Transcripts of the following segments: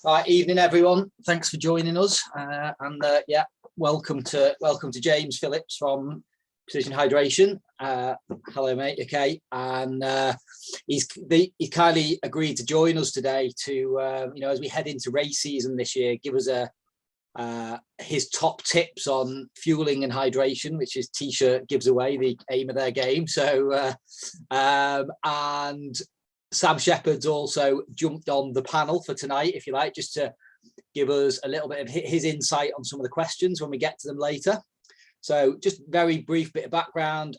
Right, evening everyone. Thanks for joining us, yeah, welcome to James Phillips from Precision Hydration. Hello, mate. Okay, and he kindly agreed to join us today to as we head into race season this year, give us his top tips on fueling and hydration, which his t-shirt gives away the aim of their game. So and Sam Shepherd's also jumped on the panel for tonight, if you like, just to give us a little bit of his insight on some of the questions when we get to them later. So just very brief bit of background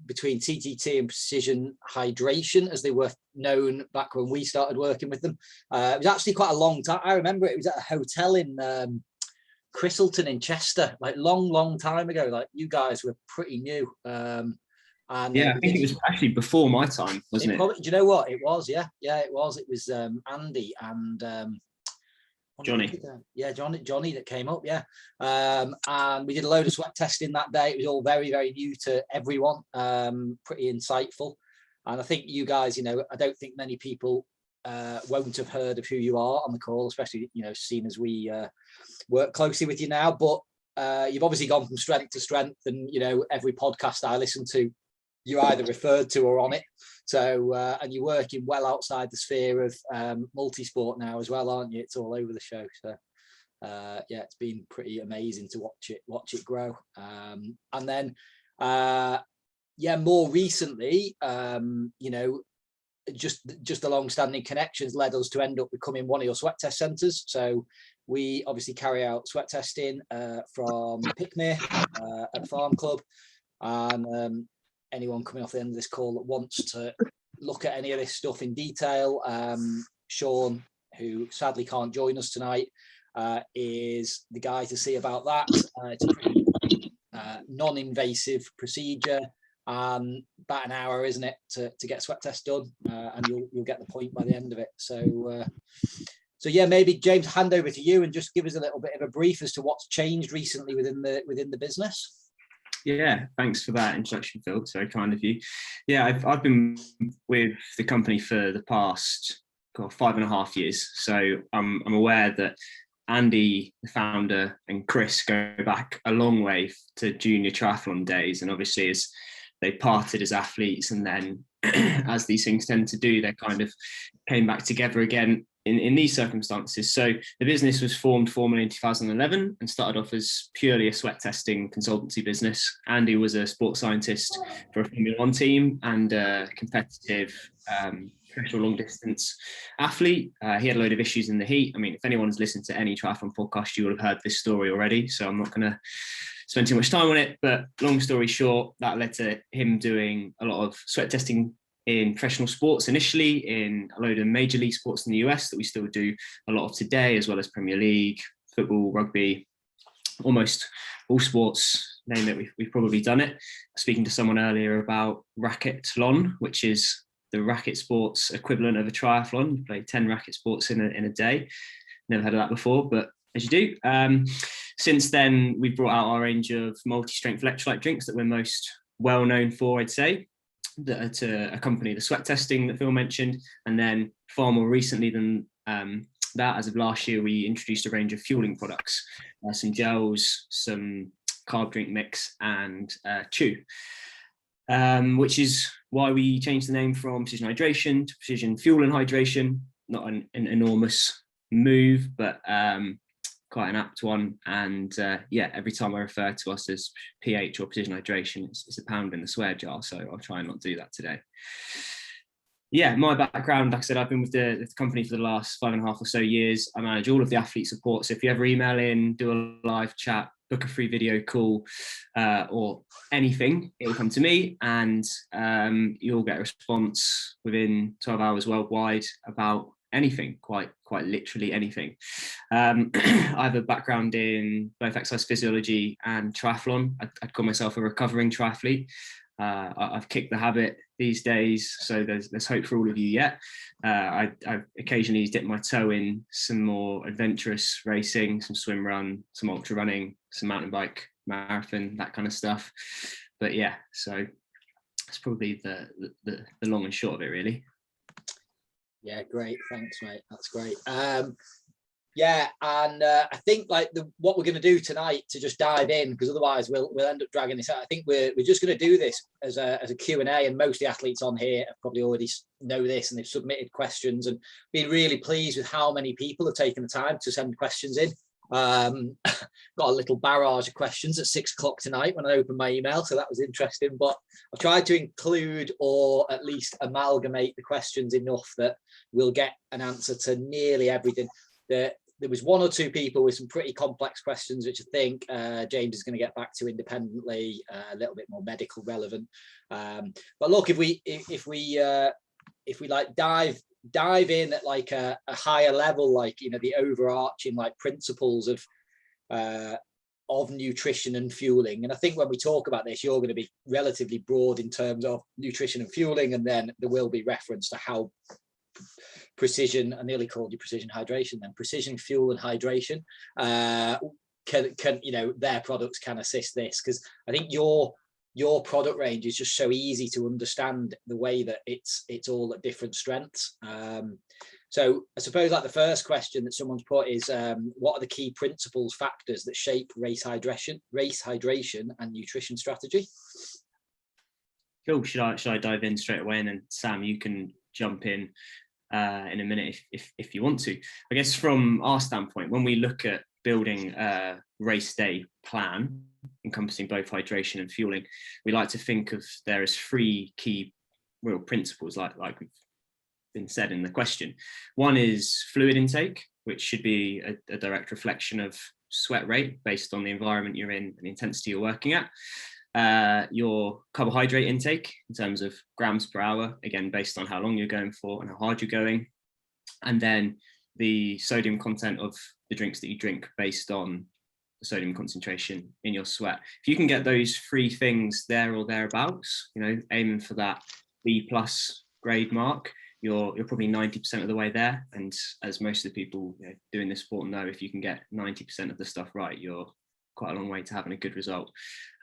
between TTT and Precision Hydration, as they were known back when we started working with them. It was actually quite a long time. I remember it was at a hotel in Christleton in Chester, like long time ago. Like, you guys were pretty new. And yeah, I think it was actually before my time, wasn't it? Probably, do you know what it was? Yeah, it was. It was Andy and Johnny. Johnny that came up. Yeah, and we did a load of sweat testing that day. It was all very new to everyone. Pretty insightful, and I think you guys, I don't think many people won't have heard of who you are on the call, especially seeing as we work closely with you now. But you've obviously gone from strength to strength, and every podcast I listen to, you're either referred to or on it. So, and you're working well outside the sphere of multi-sport now as well, aren't you? It's all over the show. So, yeah, it's been pretty amazing to watch it grow. And then, yeah, more recently, just the long-standing connections led us to end up becoming one of your sweat test centres. So we obviously carry out sweat testing from Pickmere at the Farm Club, and anyone coming off the end of this call that wants to look at any of this stuff in detail, Sean, who sadly can't join us tonight, is the guy to see about that. It's a pretty non-invasive procedure, about an hour, isn't it, to get a sweat test done, and you'll get the point by the end of it. So yeah, maybe James, hand over to you and just give us a little bit of a brief as to what's changed recently within the business. Yeah, thanks for that introduction, Phil. So kind of you. Yeah, I've been with the company for the past 5.5 years. So I'm aware that Andy, the founder, and Chris go back a long way to junior triathlon days, and obviously as they parted as athletes, and then as these things tend to do, they kind of came back together again in these circumstances. So the business was formed formally in 2011 and started off as purely a sweat testing consultancy business. Andy was a sports scientist for a Formula One team and a competitive professional long distance athlete. He had a load of issues in the heat. I mean, if anyone's listened to any triathlon podcast, you will have heard this story already. So I'm not going to spend too much time on it, but long story short, that led to him doing a lot of sweat testing in professional sports initially, in a load of major league sports in the US that we still do a lot of today, as well as Premier League, football, rugby, almost all sports, name it, we've probably done it. Speaking to someone earlier about Triathlon, which is the racket sports equivalent of a triathlon. You play 10 racket sports in a day. Never heard of that before, but as you do. Since then, we've brought out our range of multi-strength electrolyte drinks that we're most well known for, I'd say, to accompany the sweat testing that Phil mentioned. And then far more recently than that, as of last year, we introduced a range of fueling products, some gels, some carb drink mix, and chew, which is why we changed the name from Precision Hydration to Precision Fuel and Hydration. Not an enormous move, but quite an apt one. And yeah, every time I refer to us as PH or Precision Hydration, it's a pound in the swear jar, so I'll try and not do that today. Yeah, my background, like I said, I've been with the company for the last 5.5 or so years. I manage all of the athlete support, so if you ever email in, do a live chat, book a free video call, or anything, it will come to me, and you'll get a response within 12 hours worldwide about anything, quite literally anything. I have a background in both exercise physiology and triathlon. I'd call myself a recovering triathlete. I've kicked the habit these days, so there's hope for all of you yet. I occasionally dip my toe in some more adventurous racing, some swim run, some ultra running, some mountain bike, marathon, that kind of stuff. But yeah, so that's probably the long and short of it, really. Yeah, great. Thanks, mate. That's great. Yeah, and I think like what we're going to do tonight to just dive in, because otherwise we'll end up dragging this out. I think we're just going to do this as a Q and A, and most of the athletes on here have probably already know this and they've submitted questions, and been really pleased with how many people have taken the time to send questions in. Got a little barrage of questions at 6 o'clock tonight when I opened my email, so that was interesting. But I've tried to include or at least amalgamate the questions enough that we'll get an answer to nearly everything. There was 1 or 2 people with some pretty complex questions, which I think James is going to get back to independently, a little bit more medical relevant. But look, if we like dive in at like a higher level, like, you know, the overarching like principles of nutrition and fueling. And I think when we talk about this, you're going to be relatively broad in terms of nutrition and fueling, and then there will be reference to how precision, I nearly called you precision hydration then, precision fuel and hydration can you know, their products can assist this, because I think your product range is just so easy to understand, the way that it's all at different strengths. So I suppose like the first question that someone's put is what are the key principles, factors that shape race hydration and nutrition strategy? Cool. Should I dive in straight away, and then Sam, you can jump in a minute if you want to. I guess from our standpoint, when we look at building a race day plan encompassing both hydration and fueling, we like to think of there as 3 key real principles, like we've been said in the question. One is fluid intake, which should be a direct reflection of sweat rate based on the environment you're in and the intensity you're working at. Your carbohydrate intake in terms of grams per hour, again based on how long you're going for and how hard you're going, and then the sodium content of the drinks that you drink based on the sodium concentration in your sweat. If you can get those 3 things there or thereabouts, you know, aiming for that B+ grade mark, you're probably 90% of the way there. And as most of the people, you know, doing this sport know, if you can get 90% of the stuff right, you're quite a long way to having a good result.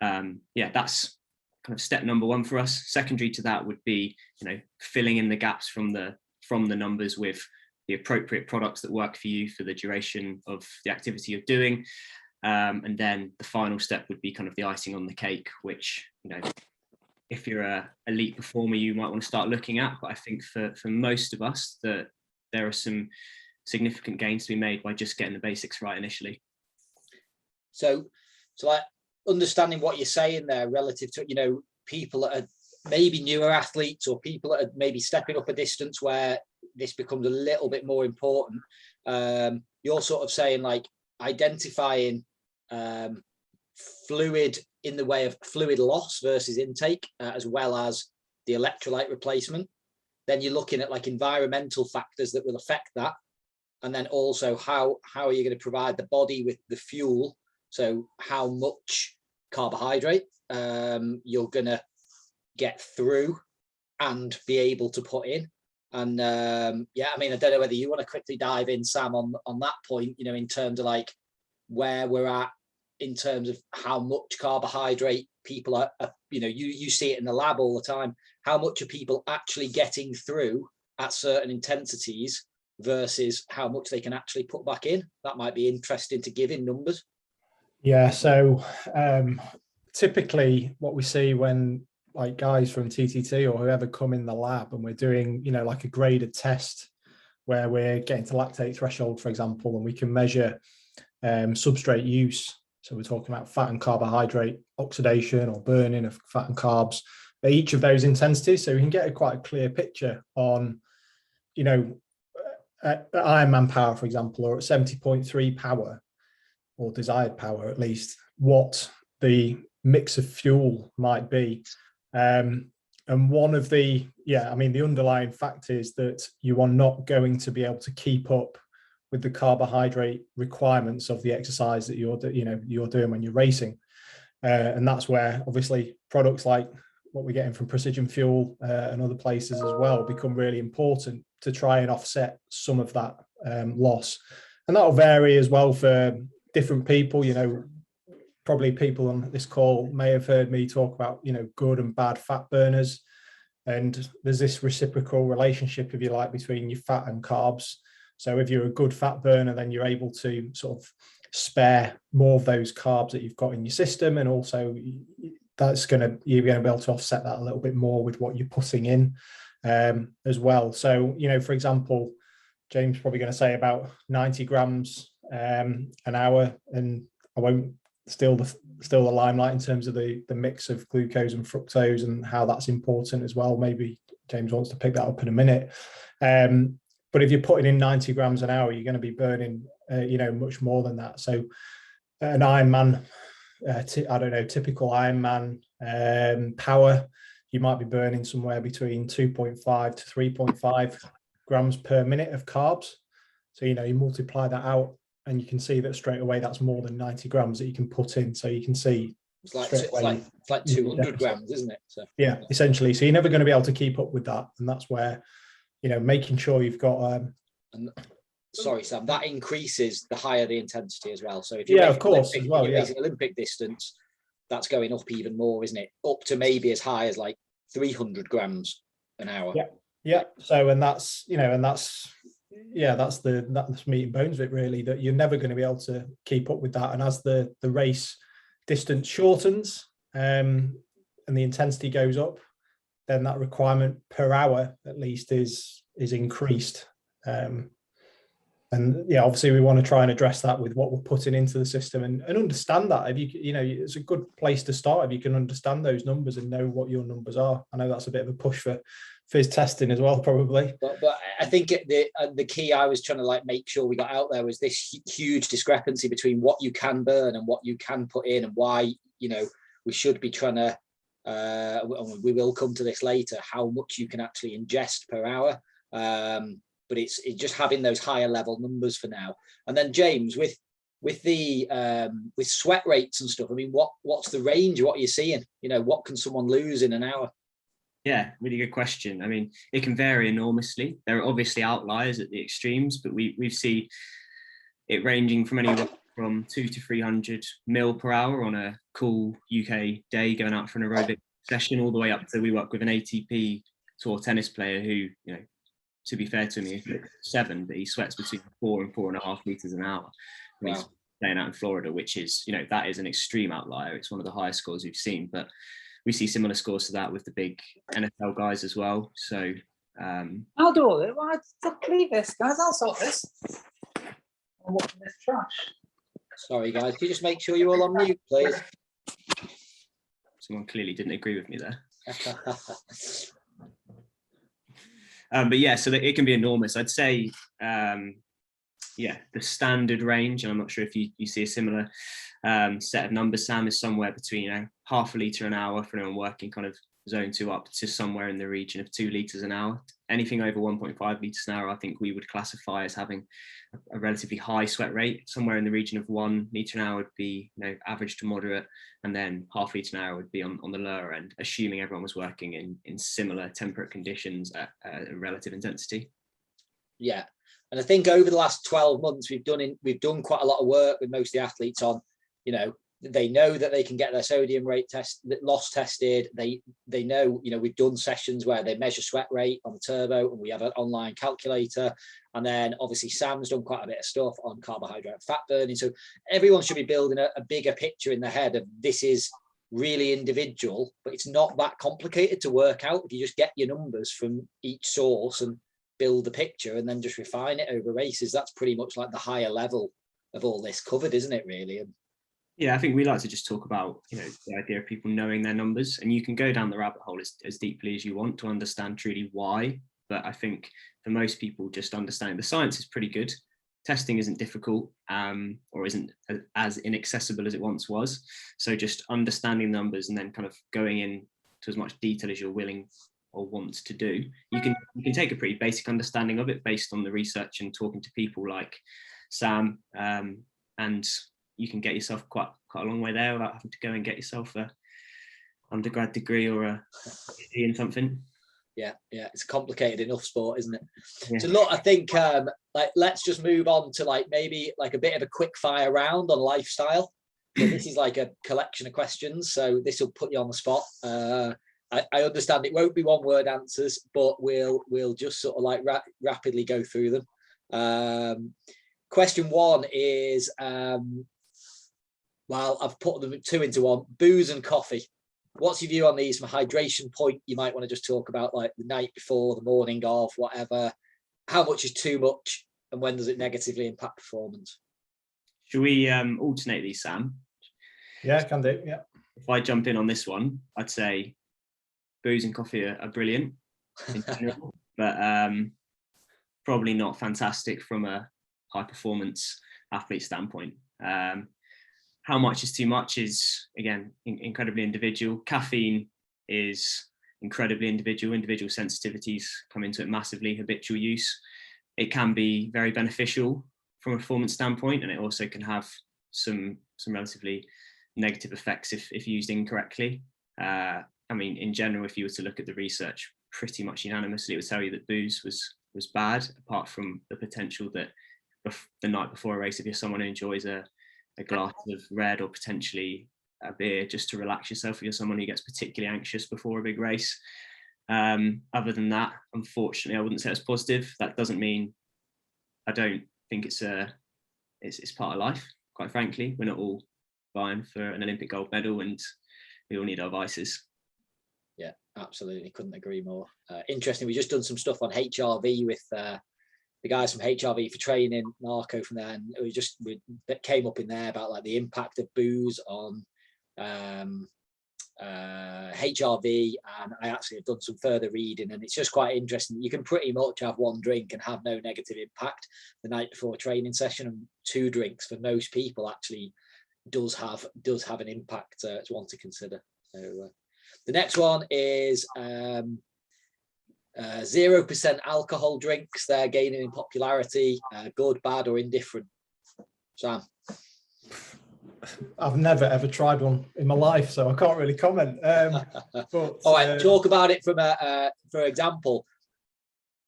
Yeah, that's kind of step number 1 for us. Secondary to that would be, you know, filling in the gaps from the numbers with the appropriate products that work for you for the duration of the activity you're doing. And then the final step would be kind of the icing on the cake, which, you know, if you're an elite performer, you might want to start looking at. But I think for most of us, that there are some significant gains to be made by just getting the basics right initially. So like understanding what you're saying there relative to, you know, people that are maybe newer athletes or people that are maybe stepping up a distance where this becomes a little bit more important. You're sort of saying like identifying fluid in the way of fluid loss versus intake, as well as the electrolyte replacement. Then you're looking at like environmental factors that will affect that. And then also how are you going to provide the body with the fuel? So how much carbohydrate you're going to get through and be able to put in. And yeah, I mean, I don't know whether you want to quickly dive in, Sam, on that point, you know, in terms of like where we're at in terms of how much carbohydrate people are, you know, you see it in the lab all the time. How much are people actually getting through at certain intensities versus how much they can actually put back in? That might be interesting to give in numbers. Yeah, so typically what we see when like guys from TTT or whoever come in the lab and we're doing, you know, like a graded test where we're getting to lactate threshold, for example, and we can measure substrate use. So we're talking about fat and carbohydrate oxidation or burning of fat and carbs at each of those intensities. So we can get quite a clear picture on, you know, at Ironman power, for example, or at 70.3 power, or desired power at least, what the mix of fuel might be. And one of the, yeah, I mean, the underlying fact is that you are not going to be able to keep up with the carbohydrate requirements of the exercise that you're doing when you're racing. And that's where obviously products like what we're getting from Precision Fuel and other places as well become really important to try and offset some of that loss. And that'll vary as well for different people. You know, probably people on this call may have heard me talk about, you know, good and bad fat burners. And there's this reciprocal relationship, if you like, between your fat and carbs. So if you're a good fat burner, then you're able to sort of spare more of those carbs that you've got in your system, and also you're going to be able to offset that a little bit more with what you're putting in as well. So, you know, for example, James probably going to say about 90 grams an hour, and I won't steal the limelight in terms of the mix of glucose and fructose and how that's important as well. Maybe James wants to pick that up in a minute. But if you're putting in 90 grams an hour, you're going to be burning, you know, much more than that. So an Ironman, I don't know, typical Ironman power, you might be burning somewhere between 2.5 to 3.5 grams per minute of carbs. So, you know, you multiply that out and you can see that straight away that's more than 90 grams that you can put in. So you can see it's like 200 grams, isn't it? So yeah, essentially. So you're never going to be able to keep up with that. And that's where, you know, making sure you've got sorry, Sam, that increases the higher the intensity as well. So if you're of course, Olympic, as well, racing Olympic distance, that's going up even more, isn't it? Up to maybe as high as like 300 grams an hour. Yeah. So, and that's, you know, and that's that's meat and bones of it, really, that you're never going to be able to keep up with that. And as the race distance shortens and the intensity goes up, then that requirement per hour at least is increased. And yeah, obviously we want to try and address that with what we're putting into the system and understand that. If you know, it's a good place to start if you can understand those numbers and know what your numbers are. I know that's a bit of a push for phys testing as well, probably. But I think the key I was trying to like make sure we got out there was this huge discrepancy between what you can burn and what you can put in, and why, you know, we should be trying to. We will come to this later, how much you can actually ingest per hour. But it's just having those higher level numbers for now. And then James, with sweat rates and stuff, I mean, what's the range? What are you seeing? You know, what can someone lose in an hour? Yeah, really good question. I mean, it can vary enormously. There are obviously outliers at the extremes, but we see it ranging from anywhere from 200 to 300 mil per hour on a cool UK day going out for an aerobic session, all the way up to, we work with an ATP tour tennis player who, you know, to be fair to me, he's 7, but he sweats between 4 and 4.5 liters an hour. Wow. He's playing out in Florida, which is, you know, that is an extreme outlier. It's one of the highest scores we've seen, but we see similar scores to that with the big NFL guys as well. So I'll do all it. Well, leave this, guys. I'll sort this. I'm watching this trash. Sorry, guys. Can you just make sure you're all on mute, please? Someone clearly didn't agree with me there. But yeah, so it can be enormous. I'd say, yeah, the standard range, and I'm not sure if you see a similar set of numbers, Sam, is somewhere between, you know, half a litre an hour for anyone working kind of zone 2 up to somewhere in the region of 2 litres an hour. Anything over 1.5 litres an hour, I think we would classify as having a relatively high sweat rate. Somewhere in the region of 1 litre an hour would be, you know, average to moderate, and then half litre an hour would be on the lower end, assuming everyone was working in similar temperate conditions at a relative intensity. Yeah, and I think over the last 12 months we've done quite a lot of work with most of the athletes on, you know, they know that they can get their sodium rate loss tested. They know, you know, we've done sessions where they measure sweat rate on the turbo, and we have an online calculator. And then obviously Sam's done quite a bit of stuff on carbohydrate and fat burning. So everyone should be building a bigger picture in their head of this is really individual, but it's not that complicated to work out if you just get your numbers from each source and build the picture and then just refine it over races. That's pretty much like the higher level of all this covered, isn't it, really? And yeah, I think we like to just talk about, you know, the idea of people knowing their numbers, and you can go down the rabbit hole as deeply as you want to understand truly why. But I think for most people, just understanding the science is pretty good. Testing isn't difficult, or isn't as inaccessible as it once was. So just understanding numbers and then kind of going in to as much detail as you're willing or want to do. You can take a pretty basic understanding of it based on the research and talking to people like Sam, and you can get yourself quite a long way there without having to go and get yourself a undergrad degree or a PhD in something. Yeah, it's a complicated enough sport, isn't it? Yeah. So look, I think like let's just move on to like maybe like a bit of a quick fire round on lifestyle. So this is like a collection of questions, so this will put you on the spot. I understand it won't be one word answers, but we'll just sort of like rapidly go through them. Question one is, well, I've put them two into one: booze and coffee. What's your view on these from a hydration point? You might want to just talk about like the night before, the morning of, whatever. How much is too much, and when does it negatively impact performance? Should we alternate these, Sam? Yeah, can do. Yeah. If I jump in on this one, I'd say booze and coffee are brilliant in general, but probably not fantastic from a high performance athlete standpoint. How much is too much is, again, incredibly individual. Caffeine is incredibly individual. Individual sensitivities come into it massively. Habitual use, it can be very beneficial from a performance standpoint, and it also can have some relatively negative effects if used incorrectly. I mean, in general, if you were to look at the research, pretty much unanimously, it would tell you that booze was bad, apart from the potential that the night before a race, if you're someone who enjoys a glass of red or potentially a beer just to relax yourself, if you're someone who gets particularly anxious before a big race. Other than that, unfortunately, I wouldn't say it's positive. That doesn't mean I don't think it's part of life, quite frankly. We're not all vying for an Olympic gold medal, and we all need our vices. Yeah, absolutely. Couldn't agree more. Interesting. We've just done some stuff on HRV with the guys from HRV for training, Marco from there, and we came up in there about like the impact of booze on HRV, and I actually have done some further reading, and it's just quite interesting. You can pretty much have one drink and have no negative impact the night before a training session, and 2 drinks for most people actually does have an impact. It's one to consider. So the next one is 0% alcohol drinks. They're gaining in popularity. Good, bad, or indifferent? Sam? I've never ever tried one in my life, so I can't really comment. But all right, talk about it from for example.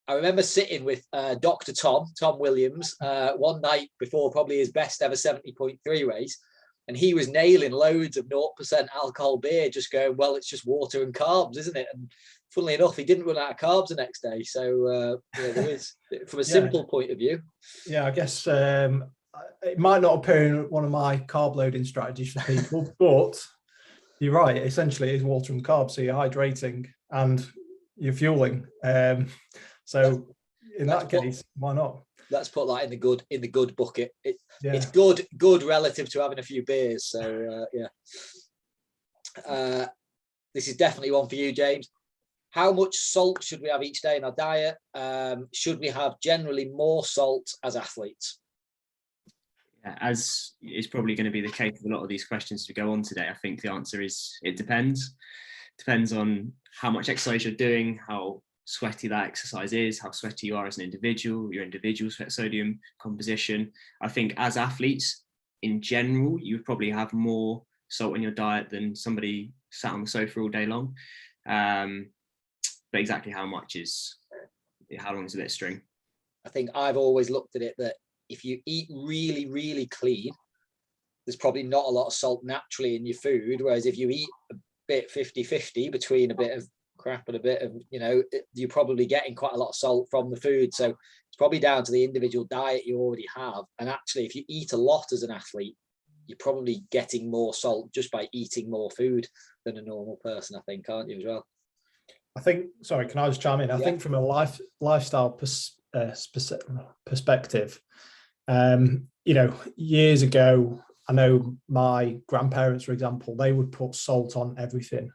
I remember sitting with Dr. Tom Williams one night before probably his best ever 70.3 race, and he was nailing loads of 0% alcohol beer, just going, well, it's just water and carbs, isn't it? And funnily enough, he didn't run out of carbs the next day. So there is, from a simple point of view. Yeah, I guess it might not appear in one of my carb loading strategies for people, but you're right. Essentially, it is water and carbs. So you're hydrating and you're fueling. So in that case, why not? Let's put that in the good bucket. It's good relative to having a few beers. So this is definitely one for you, James. How much salt should we have each day in our diet? Should we have generally more salt as athletes? As is probably going to be the case with a lot of these questions to go on today, I think the answer is it depends. Depends on how much exercise you're doing, how sweaty that exercise is, how sweaty you are as an individual, your individual sweat sodium composition. I think as athletes in general, you would probably have more salt in your diet than somebody sat on the sofa all day long. But exactly how long is a bit of string? I think I've always looked at it that if you eat really, really clean, there's probably not a lot of salt naturally in your food. Whereas if you eat a bit 50-50 between a bit of crap and a bit of, you're probably getting quite a lot of salt from the food. So it's probably down to the individual diet you already have. And actually, if you eat a lot as an athlete, you're probably getting more salt just by eating more food than a normal person, I think, aren't you, as well? I think, sorry, can I just chime in? I think from a lifestyle perspective, years ago, I know my grandparents, for example, they would put salt on everything,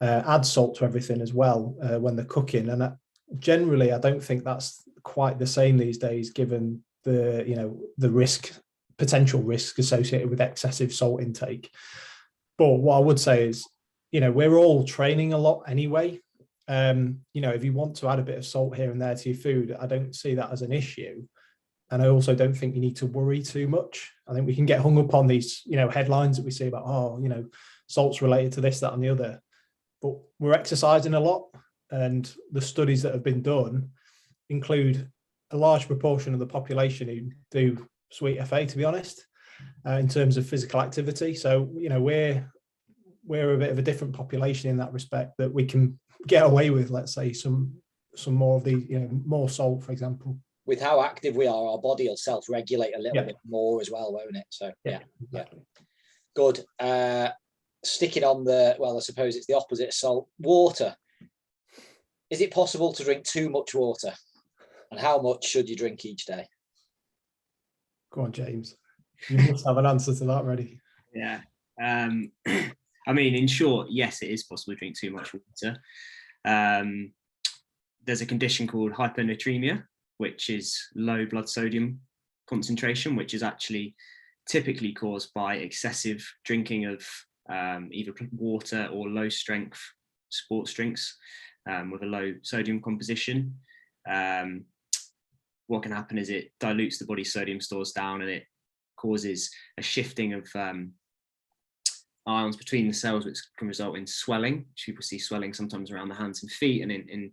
add salt to everything as well when they're cooking. And generally, I don't think that's quite the same these days, given the potential risk associated with excessive salt intake. But what I would say is, we're all training a lot anyway. If you want to add a bit of salt here and there to your food, I don't see that as an issue. And I also don't think you need to worry too much. I think we can get hung up on these, headlines that we see about, salt's related to this, that, and the other. But we're exercising a lot, and the studies that have been done include a large proportion of the population who do sweet FA, to be honest, in terms of physical activity. So, we're a bit of a different population in that respect, that we can get away with, let's say, some more of the, more salt, for example. with how active we are, our body will self-regulate a little Yeah. bit more as well, won't it? So yeah. Exactly. Good. Sticking on the, well, I suppose it's the opposite of salt, water. Is it possible to drink too much water? And how much should you drink each day? Go on, James. You must have an answer to that ready. Yeah. I mean, in short, yes, it is possible to drink too much water. There's a condition called hyponatremia, which is low blood sodium concentration, which is actually typically caused by excessive drinking of either water or low strength sports drinks with a low sodium composition. What can happen is it dilutes the body's sodium stores down, and it causes a shifting of ions between the cells, which can result in swelling. People see swelling sometimes around the hands and feet, and in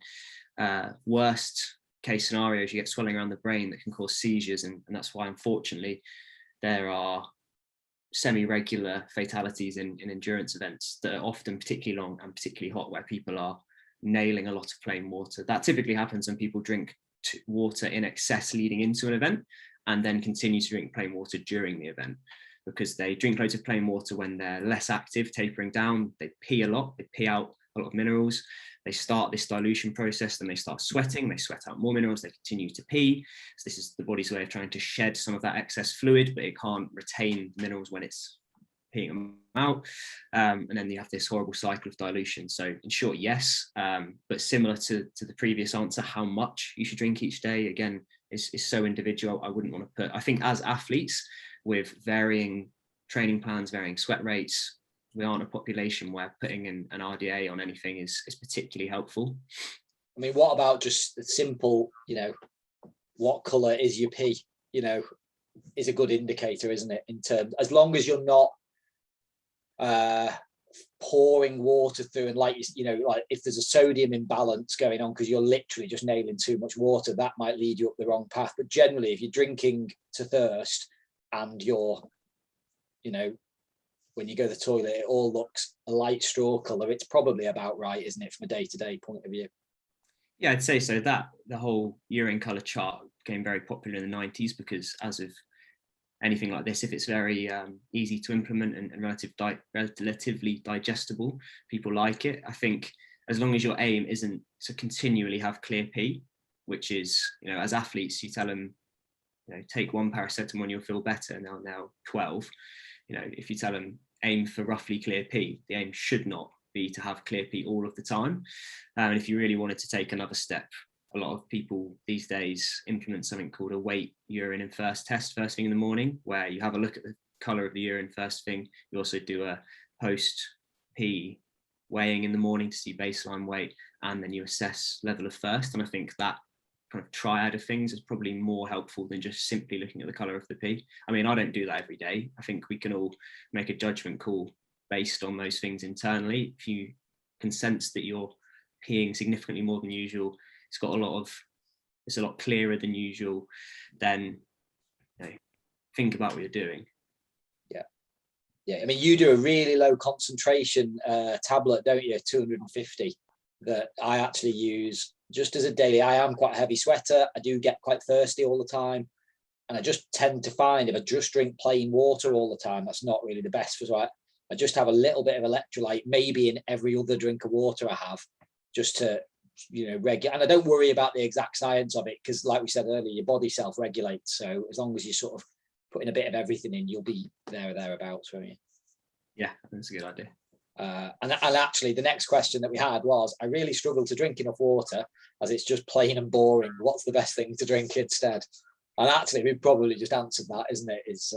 worst case scenarios, you get swelling around the brain that can cause seizures, and that's why, unfortunately, there are semi-regular fatalities in endurance events that are often particularly long and particularly hot, where people are nailing a lot of plain water. That typically happens when people drink water in excess leading into an event and then continue to drink plain water during the event, because they drink loads of plain water when they're less active, tapering down. They pee a lot, they pee out a lot of minerals. They start this dilution process, then they start sweating, they sweat out more minerals, they continue to pee. So this is the body's way of trying to shed some of that excess fluid, but it can't retain minerals when it's peeing them out. And then you have this horrible cycle of dilution. So in short, yes, but similar to the previous answer, how much you should drink each day, again, is so individual. I wouldn't want to put, I think as athletes with varying training plans, varying sweat rates, we aren't a population where putting in an RDA on anything is particularly helpful. I mean, what about just the simple, what color is your pee, is a good indicator, isn't it? In terms, as long as you're not pouring water through, and like if there's a sodium imbalance going on because you're literally just nailing too much water, that might lead you up the wrong path. But generally, if you're drinking to thirst and you're, when you go to the toilet, it all looks a light straw color, it's probably about right, isn't it, from a day-to-day point of view? Yeah, I'd say so. That the whole urine color chart became very popular in the 90s because, as of anything like this, if it's very easy to implement and relatively digestible, people like it. I think as long as your aim isn't to continually have clear pee, which is, as athletes, you tell them, take one paracetamol and you'll feel better. Now 12. If you tell them aim for roughly clear pee, the aim should not be to have clear pee all of the time. And if you really wanted to take another step, a lot of people these days implement something called a weight urine and first test first thing in the morning, where you have a look at the color of the urine first thing. You also do a post pee weighing in the morning to see baseline weight, and then you assess level of thirst. And I think that kind of triad of things is probably more helpful than just simply looking at the color of the pee. I mean, I don't do that every day. I think we can all make a judgment call based on those things internally. If you can sense that you're peeing significantly more than usual, it's a lot clearer than usual, then think about what you're doing. Yeah, I mean, you do a really low concentration tablet, don't you? 250 that I actually use just as a daily. I am quite a heavy sweater. I do get quite thirsty all the time. And I just tend to find if I just drink plain water all the time, that's not really the best. So I just have a little bit of electrolyte, maybe in every other drink of water I have, just to, regulate. And I don't worry about the exact science of it, because like we said earlier, your body self-regulates. So as long as you sort of putting a bit of everything in, you'll be there or thereabouts, won't you? Yeah, that's a good idea. And actually, the next question that we had was, I really struggle to drink enough water as it's just plain and boring. What's the best thing to drink instead? And actually, we've probably just answered that, isn't it? It's,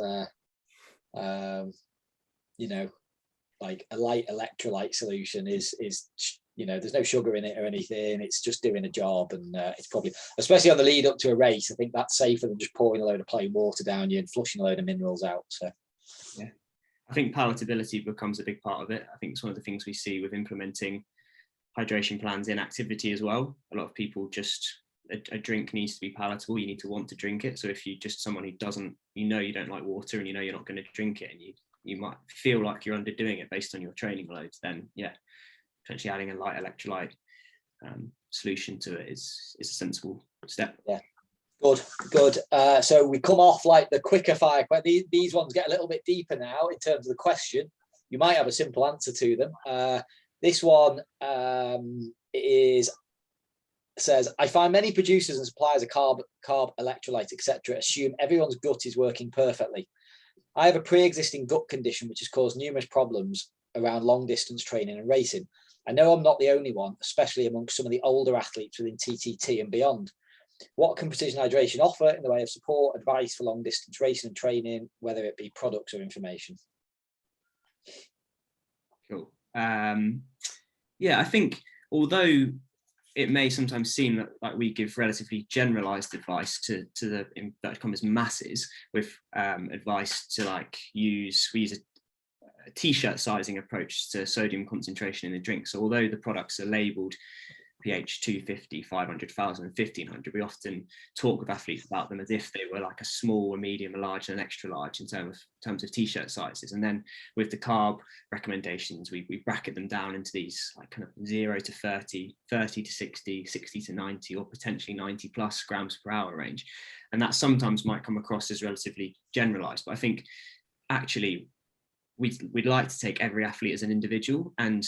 like a light electrolyte solution is there's no sugar in it or anything. It's just doing a job, and it's probably, especially on the lead up to a race, I think that's safer than just pouring a load of plain water down you and flushing a load of minerals out. So yeah, I think palatability becomes a big part of it. I think it's one of the things we see with implementing hydration plans in activity as well. A lot of people just, a drink needs to be palatable. You need to want to drink it. So if you just someone who doesn't, you don't like water, and you're not going to drink it, and you might feel like you're underdoing it based on your training loads, then potentially adding a light electrolyte solution to it is a sensible step. Yeah, Good. So we come off like the quicker fire. These ones get a little bit deeper now in terms of the question. You might have a simple answer to them. This one says, I find many producers and suppliers of carb, electrolyte, etc., assume everyone's gut is working perfectly. I have a pre-existing gut condition which has caused numerous problems around long distance training and racing. I know I'm not the only one, especially amongst some of the older athletes within TTT and beyond. What can Precision Hydration offer in the way of support, advice for long distance racing and training, whether it be products or information? Cool. Yeah, I think although it may sometimes seem that like we give relatively generalized advice to the inverted commas masses with advice to like we use a t-shirt sizing approach to sodium concentration in the drink. So although the products are labeled pH 250, 500, 1000, 1500, we often talk with athletes about them as if they were like a small, a medium, a large, and an extra large in terms of t-shirt sizes. And then with the carb recommendations, we bracket them down into these like kind of 0 to 30, 30 to 60, 60 to 90, or potentially 90 plus grams per hour range. And that sometimes might come across as relatively generalized, but I think actually we'd like to take every athlete as an individual, and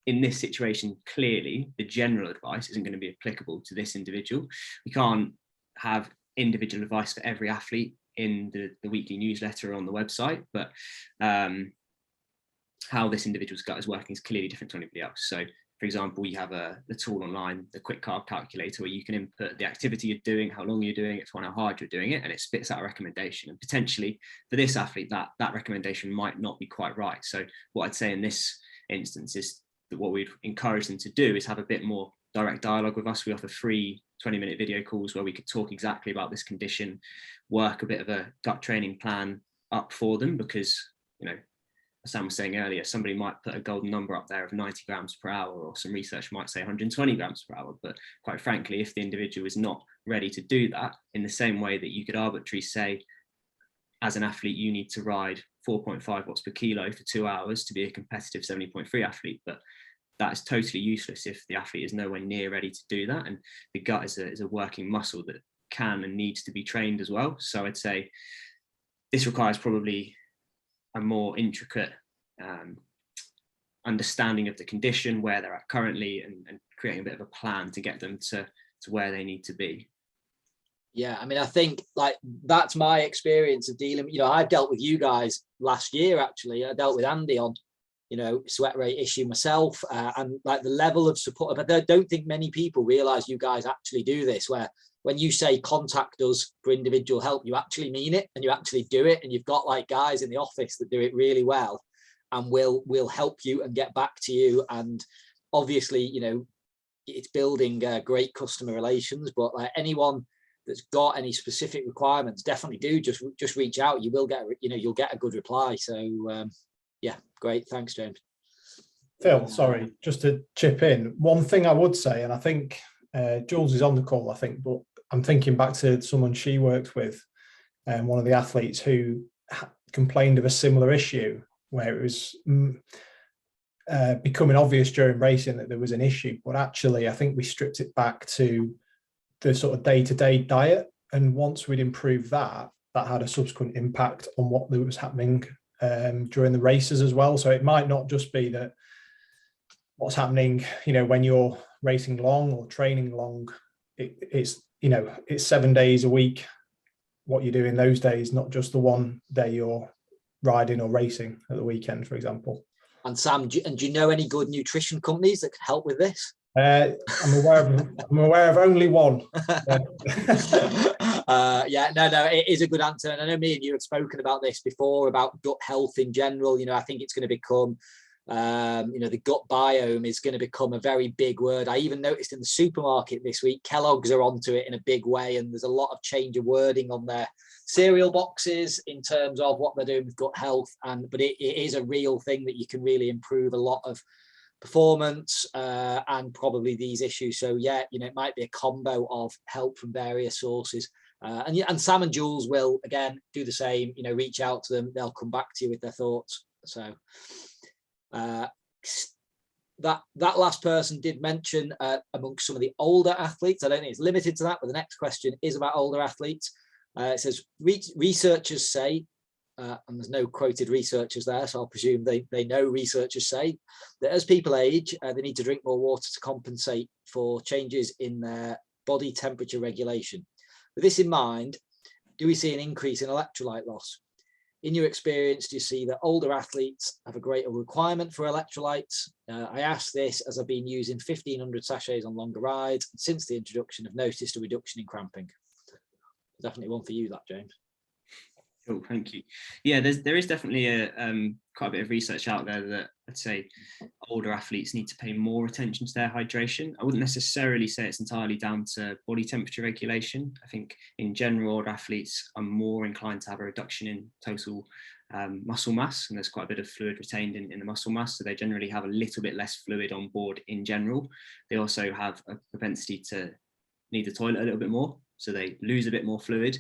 in this situation, clearly the general advice isn't going to be applicable to this individual. We can't have individual advice for every athlete in the weekly newsletter on the website, but how this individual's gut is working is clearly different to anybody else. So for example, we have the tool online, the quick carb calculator, where you can input the activity you're doing, how long you're doing it for, and how hard you're doing it, and it spits out a recommendation. And potentially for this athlete, that recommendation might not be quite right. So what I'd say in this instance is that what we'd encourage them to do is have a bit more direct dialogue with us. We offer free 20-minute video calls where we could talk exactly about this condition, work a bit of a gut training plan up for them, because, you know, as Sam was saying earlier, somebody might put a golden number up there of 90 grams per hour, or some research might say 120 grams per hour. But quite frankly, if the individual is not ready to do that, in the same way that you could arbitrarily say, as an athlete, you need to ride 4.5 watts per kilo for 2 hours to be a competitive 70.3 athlete, but that is totally useless if the athlete is nowhere near ready to do that. And the gut is a working muscle that can and needs to be trained as well. So I'd say this requires probably a more intricate understanding of the condition, where they're at currently, and creating a bit of a plan to get them to where they need to be. Yeah, I mean, I think like that's my experience of dealing. You know, I've dealt with you guys last year, actually. I dealt with Andy on, you know, sweat rate issue myself, and like the level of support. But I don't think many people realize you guys actually do this, where when you say contact us for individual help, you actually mean it and you actually do it. And you've got like guys in the office that do it really well and will help you and get back to you. And obviously, you know, it's building great customer relations, but like anyone that's got any specific requirements, definitely do just reach out. You will get, you know, you'll get a good reply. So yeah, great. Thanks, James. Phil, sorry, just to chip in. One thing I would say, and I think Jules is on the call, I think, but I'm thinking back to someone she worked with, one of the athletes who complained of a similar issue, where it was becoming obvious during racing that there was an issue. But actually, I think we stripped it back to the sort of day-to-day diet. And once we'd improved that had a subsequent impact on what was happening during the races as well. So it might not just be that what's happening, you know, when you're racing long or training long, it's, you know, it's 7 days a week, what you do in those days, not just the one day you're riding or racing at the weekend, for example. And Sam, do you know any good nutrition companies that could help with this? I'm aware of only one. Yeah, no, it is a good answer. And I know me and you have spoken about this before, about gut health in general. You know, I think it's going to become, you know, the gut biome is going to become a very big word. I even noticed in the supermarket this week, Kellogg's are onto it in a big way. And there's a lot of change of wording on their cereal boxes in terms of what they're doing with gut health. But it is a real thing that you can really improve a lot of performance and probably these issues. So yeah, you know, it might be a combo of help from various sources. And Sam and Jules will again do the same. You know, reach out to them; they'll come back to you with their thoughts. So that last person did mention amongst some of the older athletes. I don't think it's limited to that, but the next question is about older athletes. It says researchers say, and there's no quoted researchers there, so I'll presume they know researchers say that as people age, they need to drink more water to compensate for changes in their body temperature regulation. With this in mind, do we see an increase in electrolyte loss? In your experience, do you see that older athletes have a greater requirement for electrolytes? I ask this as I've been using 1,500 sachets on longer rides. Since the introduction, I've noticed a reduction in cramping. Definitely one for you, that, James. Cool, thank you. Yeah, there is definitely a quite a bit of research out there that I'd say older athletes need to pay more attention to their hydration. I wouldn't necessarily say it's entirely down to body temperature regulation. I think in general, older athletes are more inclined to have a reduction in total muscle mass, and there's quite a bit of fluid retained in the muscle mass, so they generally have a little bit less fluid on board in general. They also have a propensity to need the toilet a little bit more, so they lose a bit more fluid.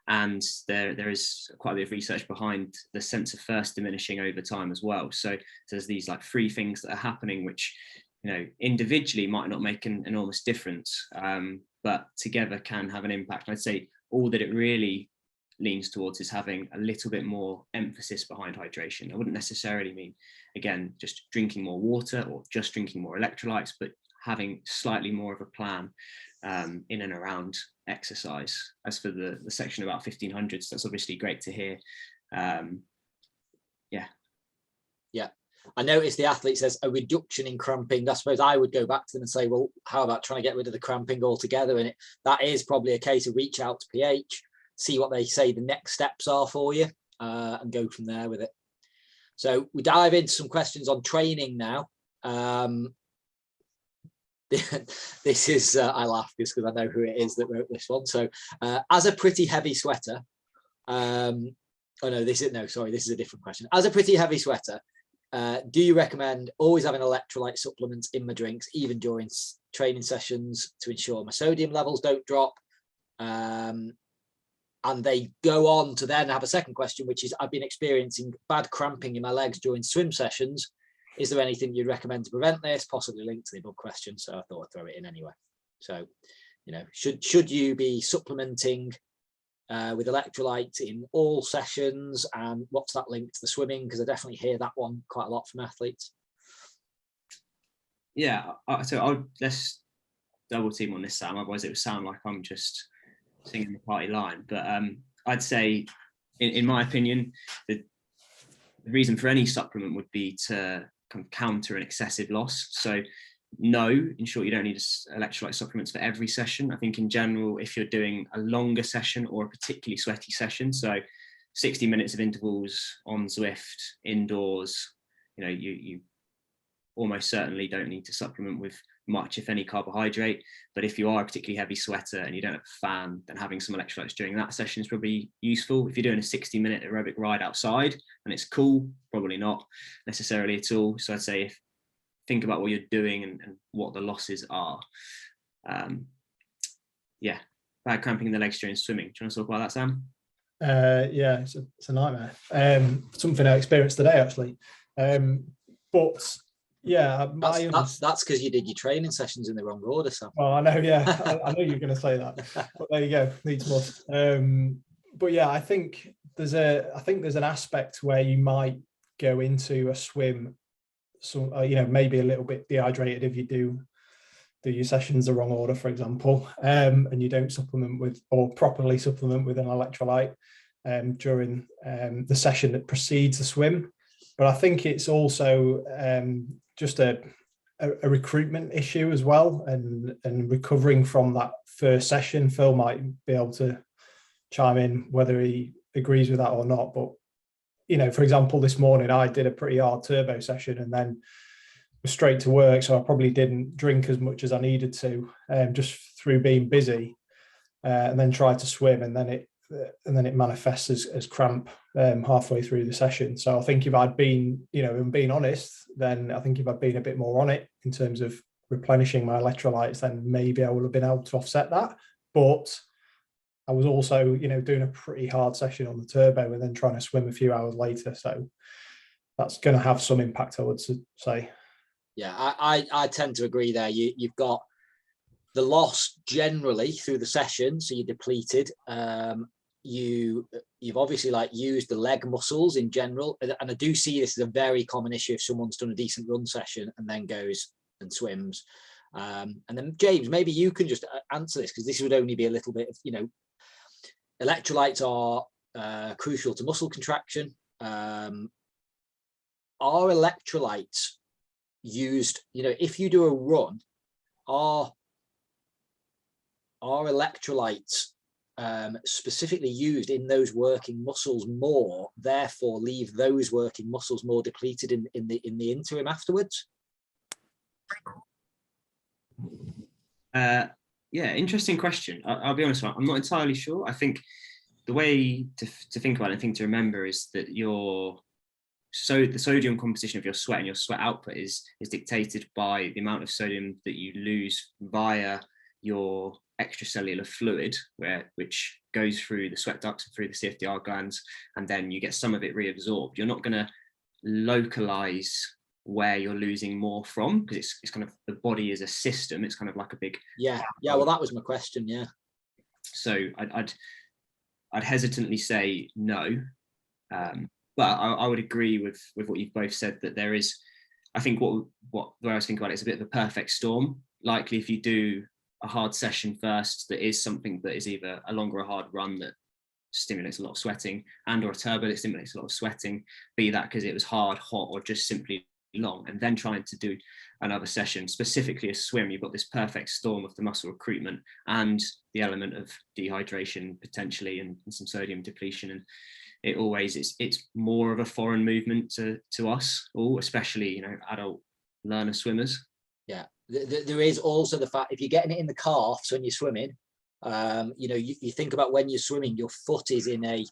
And there is quite a bit of research behind the sense of thirst diminishing over time as well. So there's these like three things that are happening, which, you know, individually might not make an enormous difference, but together can have an impact. I'd say all that it really leans towards is having a little bit more emphasis behind hydration. I wouldn't necessarily mean, again, just drinking more water or just drinking more electrolytes, but having slightly more of a plan in and around exercise. As for the section about 1,500s, that's obviously great to hear. Yeah. I noticed the athlete says a reduction in cramping. I suppose I would go back to them and say, well, how about trying to get rid of the cramping altogether? And that is probably a case of reach out to PH, see what they say the next steps are for you, and go from there with it. So we dive into some questions on training now. This is, I laugh just because I know who it is that wrote this one. So as a pretty heavy sweater, this is a different question. As a pretty heavy sweater, do you recommend always having electrolyte supplements in my drinks, even during training sessions, to ensure my sodium levels don't drop? And they go on to then have a second question, which is, I've been experiencing bad cramping in my legs during swim sessions. Is there anything you'd recommend to prevent this? Possibly linked to the above question, so I thought I'd throw it in anyway. So, you know, should you be supplementing with electrolyte in all sessions, and what's that link to the swimming? Because I definitely hear that one quite a lot from athletes. Yeah, let's double team on this, Sam. Otherwise, it would sound like I'm just singing the party line. But I'd say, in my opinion, the reason for any supplement would be to kind of counter an excessive loss. So no, in short, you don't need electrolyte supplements for every session. I think in general, if you're doing a longer session or a particularly sweaty session, so 60 minutes of intervals on Zwift indoors, you know, you almost certainly don't need to supplement with much, if any, carbohydrate. But if you are a particularly heavy sweater and you don't have a fan, then having some electrolytes during that session is probably useful. If you're doing a 60-minute aerobic ride outside and it's cool, probably not necessarily at all. So I'd say think about what you're doing and what the losses are. Bad cramping in the legs during swimming. Do you want to talk about that, Sam? Yeah, it's a nightmare. Something I experienced today, actually. But yeah, that's because you did your training sessions in the wrong order, Sam. Well, I know, yeah, I know you're going to say that, but there you go, needs must. But yeah, I think there's an aspect where you might go into a swim, so maybe a little bit dehydrated if you do your sessions the wrong order, for example, and you don't supplement with or properly supplement with an electrolyte during the session that precedes the swim. But I think it's also just a recruitment issue as well, and recovering from that first session. Phil might be able to chime in whether he agrees with that or not. But, you know, for example, this morning I did a pretty hard turbo session and then was straight to work. So I probably didn't drink as much as I needed to, just through being busy, and then tried to swim, and then it manifests as cramp halfway through the session. So I think if I'd been, and being honest, then I think if I'd been a bit more on it in terms of replenishing my electrolytes, then maybe I would have been able to offset that. But I was also, doing a pretty hard session on the turbo and then trying to swim a few hours later. So that's going to have some impact, I would say. Yeah, I tend to agree there. You've got the loss generally through the session, so you're depleted. You've obviously like used the leg muscles in general, and I do see this as a very common issue if someone's done a decent run session and then goes and swims. And then James, maybe you can just answer this, because this would only be a little bit of, you know, electrolytes are crucial to muscle contraction. Are electrolytes used, you know, if you do a run, are electrolytes specifically used in those working muscles more, therefore leave those working muscles more depleted in the interim afterwards? Yeah, interesting question. I'll be honest, I'm not entirely sure. I think the way to think about it, and thing to remember, is that the sodium composition of your sweat and your sweat output is dictated by the amount of sodium that you lose via your extracellular fluid, which goes through the sweat ducts and through the CFTR glands, and then you get some of it reabsorbed. You're not going to localize where you're losing more from, because it's kind of, the body is a system. It's kind of like a big, yeah. Well, that was my question. Yeah. So I'd hesitantly say no, but I would agree with what you've both said, that there is, I think what the way I was thinking about it is a bit of a perfect storm. Likely, if you do a hard session first, that is something that is either a longer or hard run that stimulates a lot of sweating, and or a turbo that stimulates a lot of sweating, be that because it was hard, hot, or just simply long, and then trying to do another session, specifically a swim, you've got this perfect storm of the muscle recruitment and the element of dehydration potentially, and some sodium depletion. And it always, it's more of a foreign movement to us all, especially, you know, adult learner swimmers. Yeah, there is also the fact, if you're getting it in the calves when you're swimming, you know, you think about when you're swimming, your foot is in a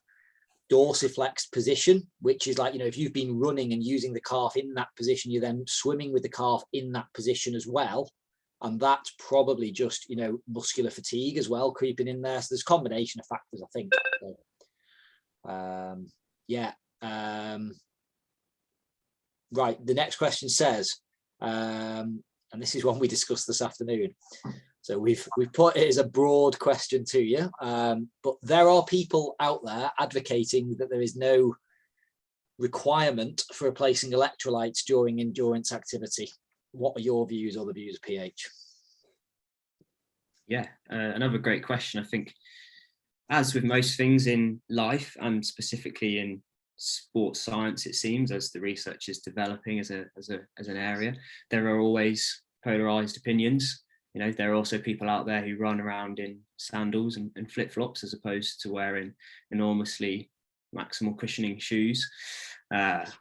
dorsiflexed position, which is like, you know, if you've been running and using the calf in that position, you're then swimming with the calf in that position as well. And that's probably just, you know, muscular fatigue as well creeping in there. So there's a combination of factors, I think. Yeah. Right. The next question says, and this is one we discussed this afternoon. So we've put it as a broad question to you, but there are people out there advocating that there is no requirement for replacing electrolytes during endurance activity. What are your views, or the views of PH? Yeah, another great question. I think, as with most things in life, and specifically in sports science, it seems, as the research is developing as an area, there are always polarized opinions. You know, there are also people out there who run around in sandals and flip-flops as opposed to wearing enormously maximal cushioning shoes.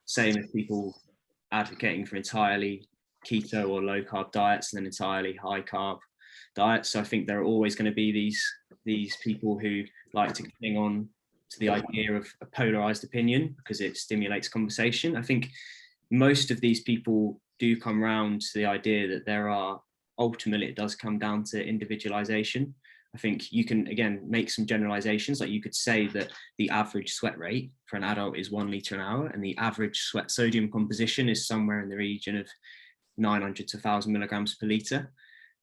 Same as people advocating for entirely keto or low-carb diets and then entirely high-carb diets. So I think there are always going to be these people who like to cling on to the idea of a polarized opinion because it stimulates conversation. I think most of these people do come around to the idea that there are, ultimately it does come down to individualization. I think you can, again, make some generalizations. Like you could say that the average sweat rate for an adult is 1 liter an hour, and the average sweat sodium composition is somewhere in the region of 900 to 1,000 milligrams per liter.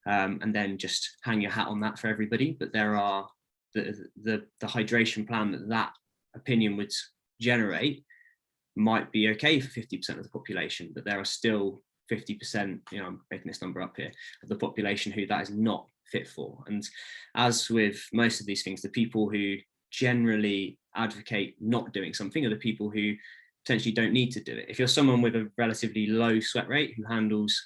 And then just hang your hat on that for everybody. But there are the hydration plan that opinion would generate might be okay for 50% of the population, but there are still 50%, you know, I'm making this number up here, of the population who that is not fit for. And as with most of these things, the people who generally advocate not doing something are the people who potentially don't need to do it. If you're someone with a relatively low sweat rate who handles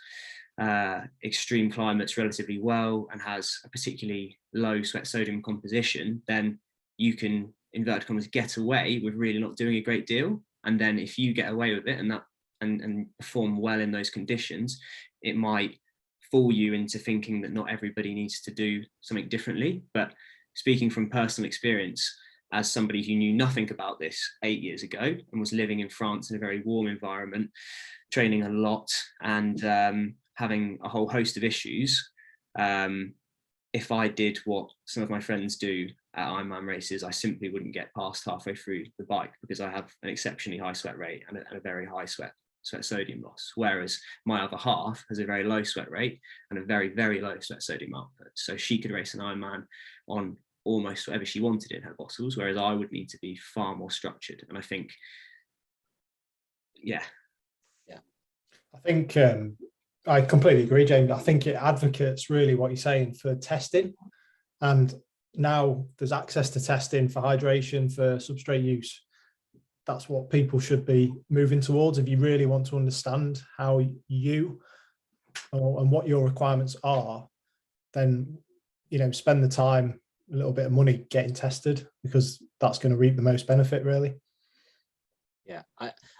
extreme climates relatively well and has a particularly low sweat sodium composition, then you can, inverted commas, get away with really not doing a great deal. And then if you get away with it and perform well in those conditions, it might fool you into thinking that not everybody needs to do something differently. But speaking from personal experience, as somebody who knew nothing about this 8 years ago and was living in France in a very warm environment, training a lot and having a whole host of issues, if I did what some of my friends do at Ironman races, I simply wouldn't get past halfway through the bike because I have an exceptionally high sweat rate and a very high sweat sweat sodium loss, whereas my other half has a very low sweat rate and a very, very low sweat sodium output. So she could race an Ironman on almost whatever she wanted in her bottles, whereas I would need to be far more structured. And I think, yeah. I think I completely agree, James. I think it advocates really what you're saying for testing. And now there's access to testing for hydration, for substrate use. That's what people should be moving towards if you really want to understand how you and what your requirements are. Then, you know, spend the time, a little bit of money getting tested, because that's going to reap the most benefit, really. Yeah,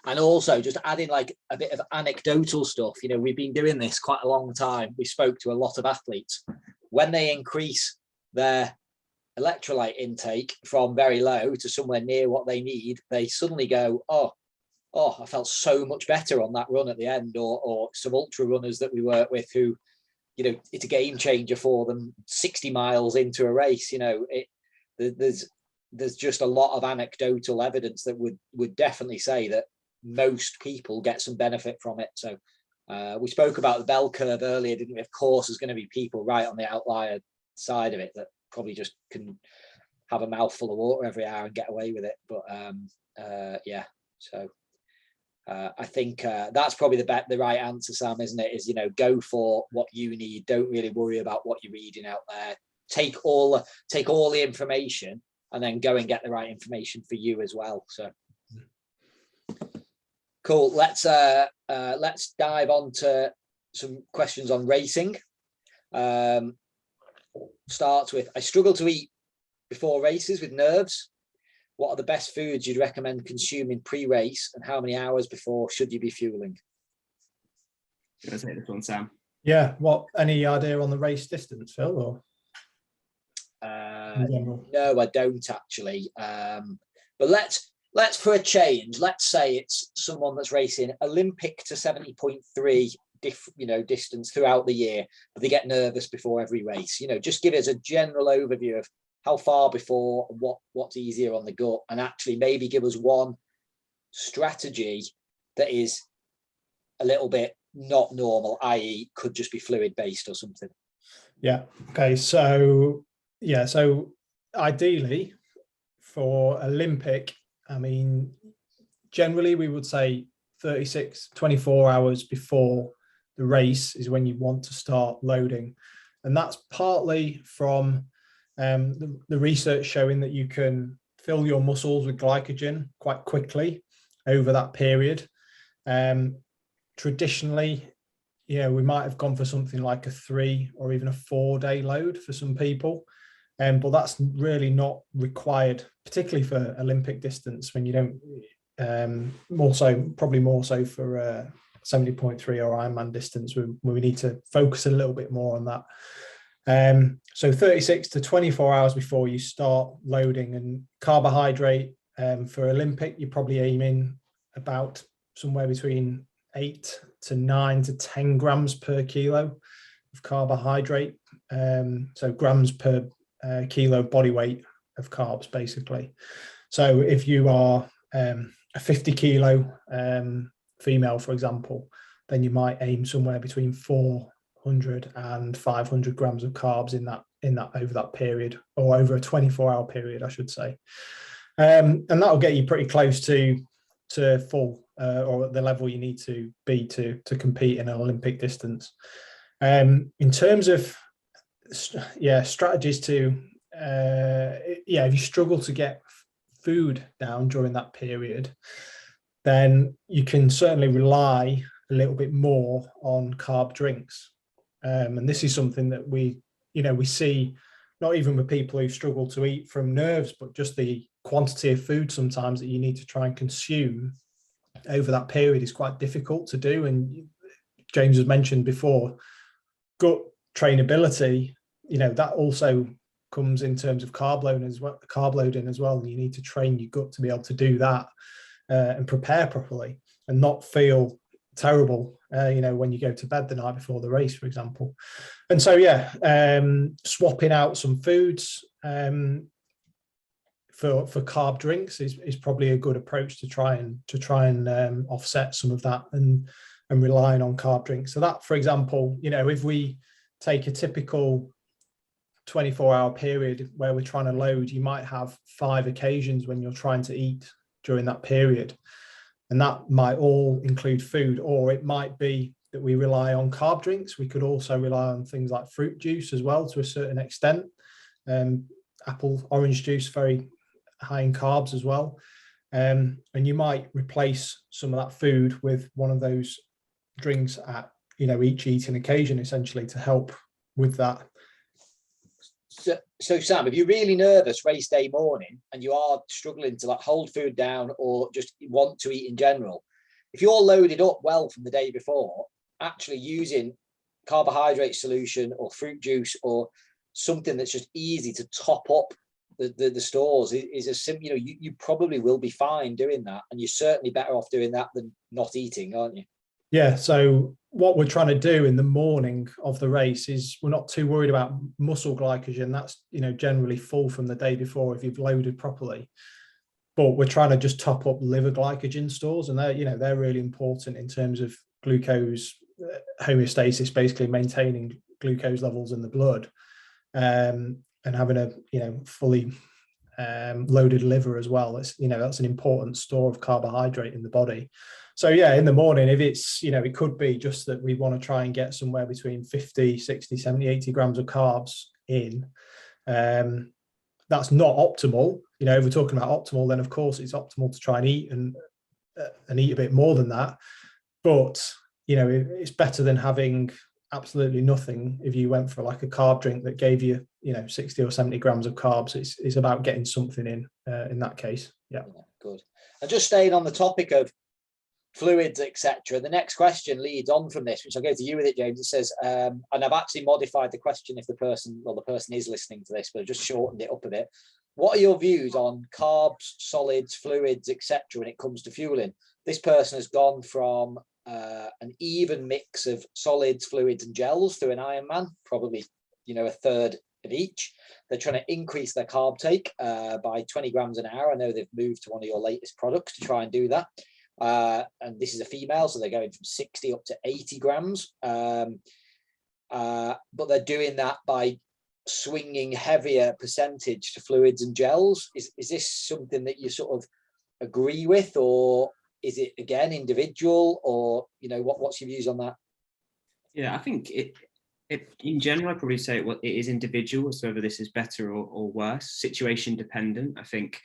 and also just adding like a bit of anecdotal stuff. You know, we've been doing this quite a long time. We spoke to a lot of athletes. When they increase their electrolyte intake from very low to somewhere near what they need, they suddenly go, oh, I felt so much better on that run at the end. Or some ultra runners that we work with who, you know, it's a game changer for them 60 miles into a race. You know, there's just a lot of anecdotal evidence that would definitely say that most people get some benefit from it. So we spoke about the bell curve earlier, didn't we? Of course, there's going to be people right on the outlier side of it that probably just can have a mouthful of water every hour and get away with it. But yeah, so I think that's probably the right answer, Sam, isn't it? Is, you know, go for what you need. Don't really worry about what you're reading out there. Take all the information and then go and get the right information for you as well. So cool. Let's dive on to some questions on racing. Starts with, I struggle to eat before races with nerves. What are the best foods you'd recommend consuming pre-race, and how many hours before should you be fueling? Can I take this one, Sam? Yeah. What? Any idea on the race distance, Phil? Or no, I don't actually. But let's for a change. Let's say it's someone that's racing Olympic to 70.3. Distance throughout the year, but they get nervous before every race. You know, just give us a general overview of how far before, what's easier on the gut, and actually maybe give us one strategy that is a little bit not normal, i.e. could just be fluid based or something. Yeah. Okay. So yeah. So ideally for Olympic, I mean, generally we would say 24 hours before the race is when you want to start loading. And that's partly from the research showing that you can fill your muscles with glycogen quite quickly over that period. Traditionally, you know, we might have gone for something like a 3 or even a 4-day load for some people. But that's really not required, particularly for Olympic distance, when you don't, probably more so for 70.3 or Ironman distance, where we need to focus a little bit more on that. So 36 to 24 hours before you start loading. And carbohydrate for Olympic, you're probably aiming about somewhere between 8 to 9 to 10 grams per kilo of carbohydrate. So grams per kilo body weight of carbs, basically. So if you are a 50 kilo female, for example, then you might aim somewhere between 400 and 500 grams of carbs in that over that period, or over a 24-hour period, I should say. And that'll get you pretty close to full or the level you need to be to compete in an Olympic distance. In terms of strategies to if you struggle to get food down during that period, then you can certainly rely a little bit more on carb drinks. And this is something that we see not even with people who struggle to eat from nerves, but just the quantity of food sometimes that you need to try and consume over that period is quite difficult to do. And James has mentioned before, gut trainability, that also comes in terms of carb loading as well. And you need to train your gut to be able to do that and prepare properly and not feel terrible, when you go to bed the night before the race, for example. And so, swapping out some foods. for carb drinks is probably a good approach to try and offset some of that and relying on carb drinks. So that, for example, if we take a typical 24-hour period where we're trying to load, you might have 5 occasions when you're trying to eat during that period. And that might all include food, or it might be that we rely on carb drinks. We could also rely on things like fruit juice as well to a certain extent. Apple, orange juice, very high in carbs as well. And you might replace some of that food with one of those drinks at, each eating occasion, essentially, to help with that. So Sam, if you're really nervous race day morning and you are struggling to hold food down or just want to eat in general, if you're loaded up well from the day before, actually using carbohydrate solution or fruit juice or something that's just easy to top up the stores is a simple, you probably will be fine doing that, and you're certainly better off doing that than not eating, aren't you? Yeah, so what we're trying to do in the morning of the race is we're not too worried about muscle glycogen. That's, generally full from the day before if you've loaded properly. But we're trying to just top up liver glycogen stores, and they're really important in terms of glucose homeostasis, basically maintaining glucose levels in the blood, and having a fully loaded liver as well. It's that's an important store of carbohydrate in the body. So yeah, in the morning, if it's it could be just that we want to try and get somewhere between 50, 60, 70, 80 grams of carbs in. That's not optimal. If we're talking about optimal, then of course it's optimal to try and eat and eat a bit more than that. But it's better than having absolutely nothing. If you went for like a carb drink that gave you 60 or 70 grams of carbs, it's about getting something in that case. Yeah, good. And just staying on the topic of fluids, etc., the next question leads on from this, which I'll go to you with it, James. It says, and I've actually modified the question if the person is listening to this, but I've just shortened it up a bit. What are your views on carbs, solids, fluids, etc., when it comes to fueling? This person has gone from an even mix of solids, fluids, and gels through an Ironman, probably a third of each. They're trying to increase their carb take by 20 grams an hour. I know they've moved to one of your latest products to try and do that. And this is a female, so they're going from 60 up to 80 grams. But they're doing that by swinging heavier percentage to fluids and gels. Is this something that you sort of agree with, or is it again individual, or what's your views on that? Yeah, I think it in general, I'd probably say it is individual as to whether this is better or worse, situation dependent. I think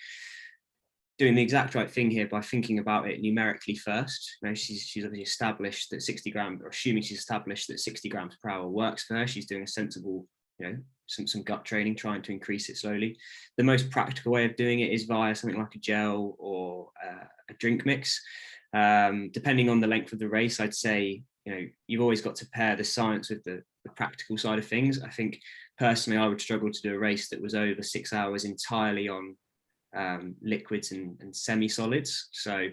doing the exact right thing here by thinking about it numerically first. She's obviously established that 60 grams, or assuming she's established that 60 grams per hour works for her. She's doing a sensible, some gut training, trying to increase it slowly. The most practical way of doing it is via something like a gel or a drink mix. Depending on the length of the race, I'd say, you've always got to pair the science with the practical side of things. I think personally, I would struggle to do a race that was over 6 hours entirely on liquids and semi-solids. So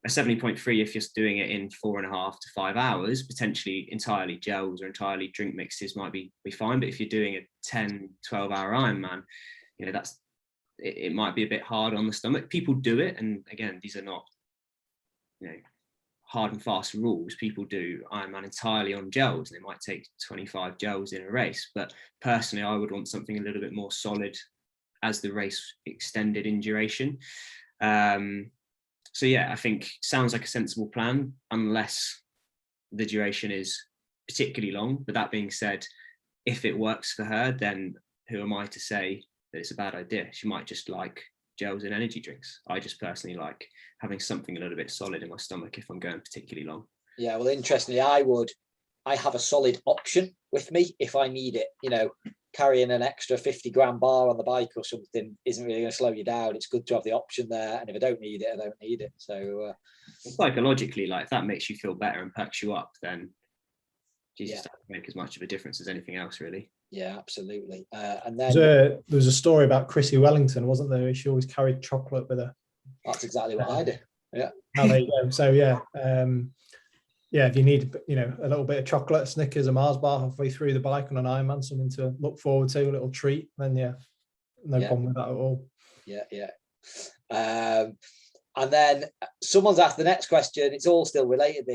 a 70.3, if you're doing it in 4.5 to 5 hours, potentially entirely gels or entirely drink mixes might be fine. But if you're doing a 10, 12-hour Ironman, it might be a bit hard on the stomach. People do it, and again, these are not hard and fast rules. People do Ironman entirely on gels, and they might take 25 gels in a race. But personally, I would want something a little bit more solid as the race extended in duration. So yeah, I think sounds like a sensible plan, unless the duration is particularly long. But that being said, if it works for her, then who am I to say that it's a bad idea? She might just like gels and energy drinks. I just personally like having something a little bit solid in my stomach if I'm going particularly long. Yeah, well, interestingly, I have a solid option with me if I need it. Carrying an extra 50-gram bar on the bike or something isn't really going to slow you down. It's good to have the option there, and if I don't need it, I don't need it. So psychologically, if that makes you feel better and perks you up, then Jesus doesn't make as much of a difference as anything else, really. Yeah, absolutely. And then there was a story about Chrissy Wellington, wasn't there? She always carried chocolate with her. That's exactly what I do. Yeah. There you go. So if you need a little bit of chocolate, Snickers, a Mars bar halfway through the bike on an Ironman, something to look forward to, a little treat, then no problem with that at all. Yeah. And then someone's asked the next question. It's all still related.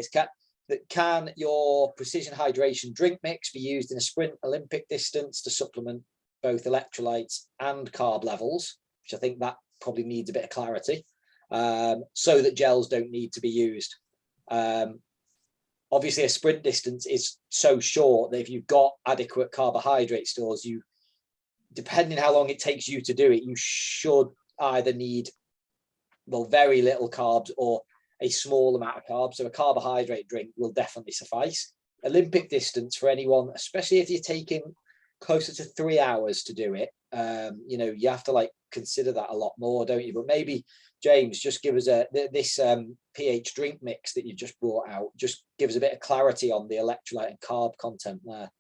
Can your precision hydration drink mix be used in a sprint Olympic distance to supplement both electrolytes and carb levels? Which I think that probably needs a bit of clarity, so that gels don't need to be used. Obviously, a sprint distance is so short that if you've got adequate carbohydrate stores, depending how long it takes you to do it, you should either need very little carbs or a small amount of carbs. So a carbohydrate drink will definitely suffice. Olympic distance for anyone, especially if you're taking closer to 3 hours to do it, you have to consider that a lot more, don't you? But maybe James, just give us this pH drink mix that you just brought out. Just give us a bit of clarity on the electrolyte and carb content there.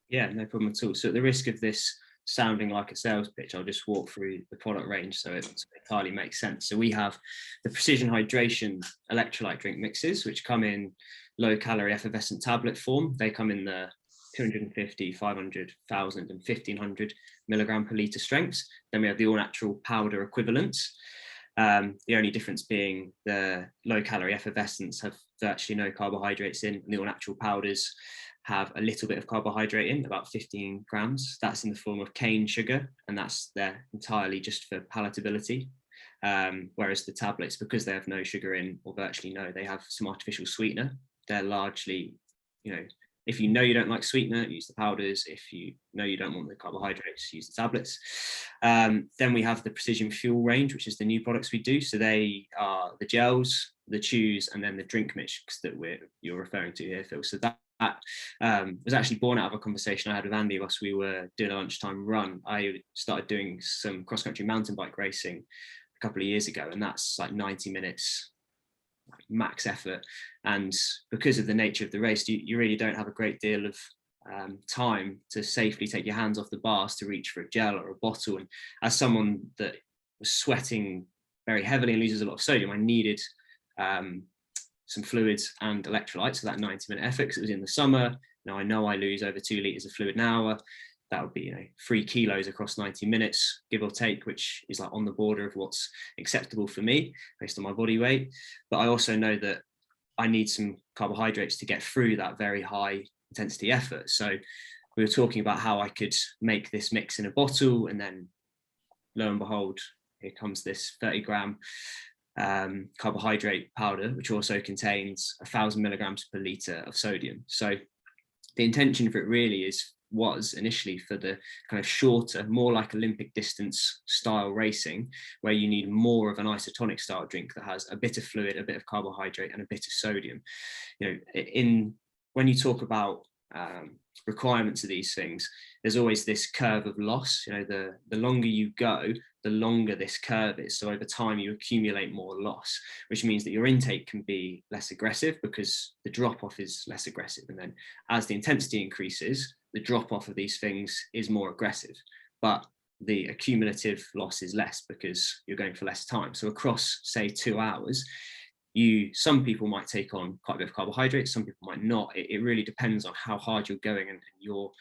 Yeah, no problem at all. So at the risk of this sounding like a sales pitch, I'll just walk through the product range so it entirely makes sense. So we have the precision hydration electrolyte drink mixes, which come in low calorie effervescent tablet form. They come in the 250, 500, 1000 and 1500 milligram per litre strengths. Then we have the all natural powder equivalents. The only difference being the low calorie effervescents have virtually no carbohydrates in, and the all natural powders have a little bit of carbohydrate in, about 15 grams. That's in the form of cane sugar, and that's there entirely just for palatability. Whereas the tablets, because they have no sugar in, or virtually no, they have some artificial sweetener. They're largely, if you know you don't like sweetener, use the powders. If you know you don't want the carbohydrates, use the tablets. Then we have the Precision Fuel range, which is the new products we do. So they are the gels, the chews, and then the drink mix that you're referring to here, Phil. So that was actually born out of a conversation I had with Andy whilst we were doing a lunchtime run. I started doing some cross-country mountain bike racing a couple of years ago, and that's 90 minutes max effort, and because of the nature of the race, you really don't have a great deal of time to safely take your hands off the bars to reach for a gel or a bottle. And as someone that was sweating very heavily and loses a lot of sodium, I needed some fluids and electrolytes for that 90-minute effort, because it was in the summer. Now I know I lose over 2 liters of fluid an hour. That would be 3 kilos across 90 minutes, give or take, which is on the border of what's acceptable for me based on my body weight. But I also know that I need some carbohydrates to get through that very high intensity effort. So we were talking about how I could make this mix in a bottle, and then lo and behold, here comes this 30-gram carbohydrate powder, which also contains 1,000 milligrams per litre of sodium. So the intention for it really was initially for the kind of shorter, more like Olympic distance style racing, where you need more of an isotonic style drink that has a bit of fluid, a bit of carbohydrate, and a bit of sodium. When you talk about requirements of these things, there's always this curve of loss. The longer you go, the longer this curve is. So over time you accumulate more loss, which means that your intake can be less aggressive because the drop off is less aggressive. And then as the intensity increases, the drop off of these things is more aggressive, but the accumulative loss is less because you're going for less time. So across, say, 2 hours, some people might take on quite a bit of carbohydrates, some people might not. It really depends on how hard you're going and your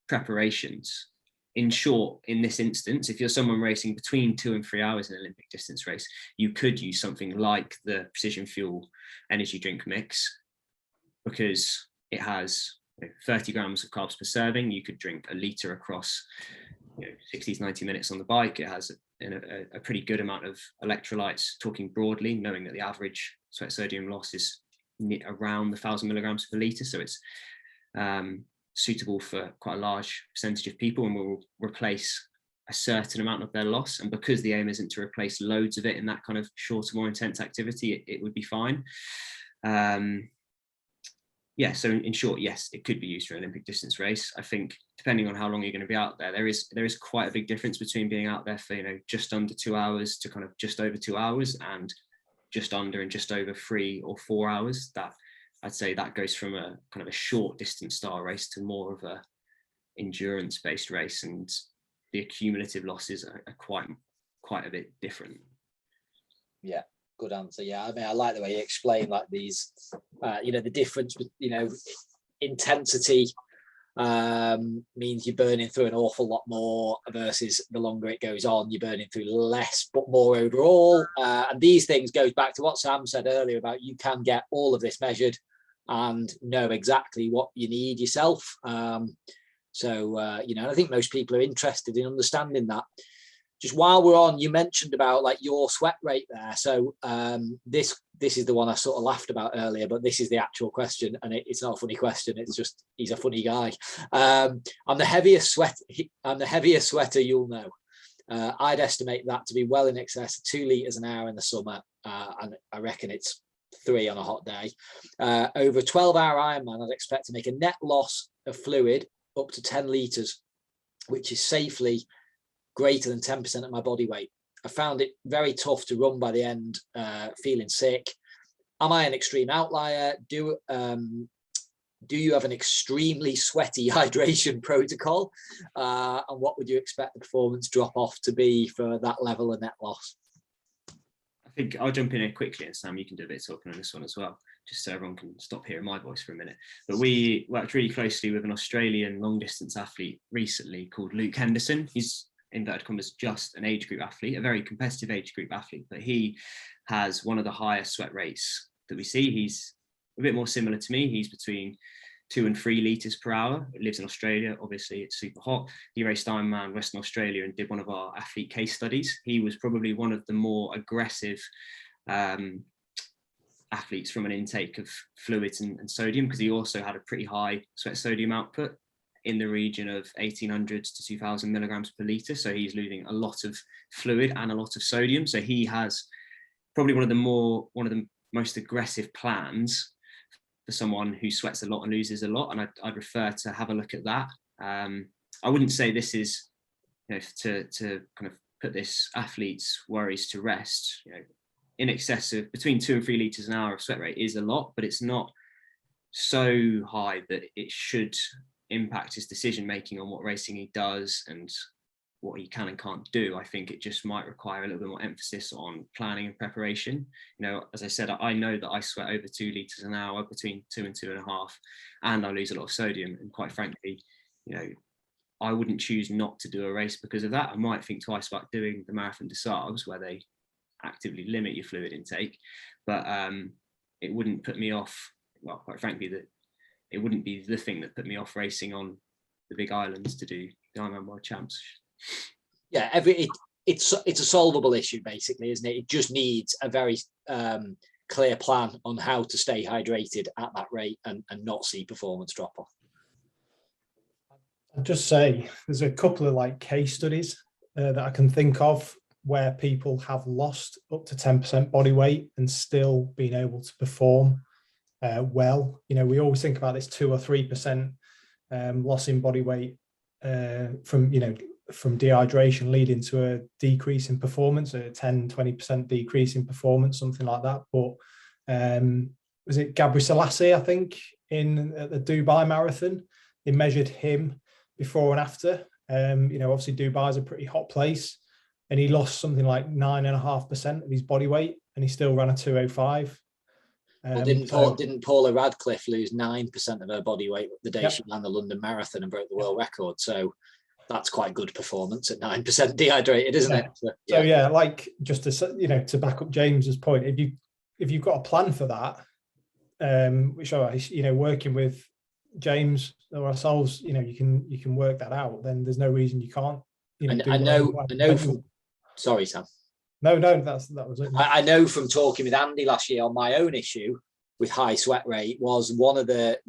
preparations. In short, in this instance, if you're someone racing between 2 and 3 hours in an Olympic distance race, you could use something like the Precision Fuel energy drink mix, because it has 30 grams of carbs per serving. You could drink a litre across 60 to 90 minutes on the bike. It has a pretty good amount of electrolytes, talking broadly, knowing that the average sweat sodium loss is around 1,000 milligrams per litre. So it's suitable for quite a large percentage of people, and will replace a certain amount of their loss. And because the aim isn't to replace loads of it in that kind of shorter, more intense activity, it would be fine. So in short, yes, it could be used for an Olympic distance race. I think depending on how long you're going to be out there, there is quite a big difference between being out there for just under 2 hours to kind of just over 2 hours, and just under and just over 3 or 4 hours. That I'd say that goes from a kind of a short distance style race to more of a endurance based race, and the accumulative losses are quite a bit different. Yeah. Good answer. Yeah, I mean, I like the way you explain these, the difference with, intensity means you're burning through an awful lot more, versus the longer it goes on, you're burning through less but more overall. And these things goes back to what Sam said earlier about you can get all of this measured and know exactly what you need yourself. You know, I think most people are interested in understanding that. Just while we're on, you mentioned about like your sweat rate there. So this is the one I sort of laughed about earlier, but this is the actual question, and it's not a funny question. It's just he's a funny guy. I'm the heaviest sweater you'll know. I'd estimate that to be well in excess of 2 litres an hour in the summer, and I reckon it's 3 on a hot day. Over a 12-hour Ironman, I'd expect to make a net loss of fluid up to 10 litres, which is safely greater than 10% of my body weight. I found it very tough to run by the end, feeling sick. Am I an extreme outlier? Do you have an extremely sweaty hydration protocol? And what would you expect the performance drop off to be for that level of net loss? I think I'll jump in here quickly, and Sam, you can do a bit of talking on this one as well, just so everyone can stop hearing my voice for a minute. But we worked really closely with an Australian long distance athlete recently called Luke Henderson. He's inverted commas just an age group athlete, a very competitive age group athlete, but he has one of the highest sweat rates that we see. He's a bit more similar to me. He's between 2 and 3 litres per hour. He lives in Australia. Obviously, it's super hot. He raced Ironman Western Australia and did one of our athlete case studies. He was probably one of the more aggressive athletes from an intake of fluids and sodium, because he also had a pretty high sweat sodium output in the region of 1800 to 2000 milligrams per litre. So he's losing a lot of fluid and a lot of sodium. So he has probably one of the most aggressive plans for someone who sweats a lot and loses a lot. And I'd refer to have a look at that. I wouldn't say this is, you know, to kind of put this athlete's worries to rest. You know, in excess of between 2 and 3 litres an hour of sweat rate is a lot, but it's not so high that it should impact his decision making on what racing he does and what he can and can't do. I think it just might require a little bit more emphasis on planning and preparation. You know, as I said, I know that I sweat over 2 litres an hour, between 2 and 2.5, and I lose a lot of sodium. And quite frankly, you know, I wouldn't choose not to do a race because of that. I might think twice about doing the Marathon des Sables, where they actively limit your fluid intake, but it wouldn't put me off. Well, quite frankly, that it wouldn't be the thing that put me off racing on the big islands to do the Ironman World Champs. Yeah, it's a solvable issue, basically, isn't it? It just needs a very clear plan on how to stay hydrated at that rate and not see performance drop off. I'd just say there's a couple of like case studies that I can think of where people have lost up to 10% body weight and still being able to perform well. You know, we always think about this 2 or 3% loss in body weight from dehydration leading to a decrease in performance, a 10-20% decrease in performance, something like that. But was it Gabriel Selassie, I think, at the Dubai Marathon? They measured him before and after. You know, obviously Dubai is a pretty hot place, and he lost something like 9.5% of his body weight, and he still ran a 2:05. Well, didn't Paula Radcliffe lose 9% of her body weight the day she ran the London Marathon and broke the world record? So that's quite good performance at 9% dehydrated, isn't it? So yeah, like just to, you know, to back up James's point, if you've got a plan for that, which are, you know, working with James or ourselves, you know, you can work that out. Then there's no reason you can't. You know, I know from. Sorry, Sam. No, that was it. I know from talking with Andy last year on my own issue with high sweat rate, was one of the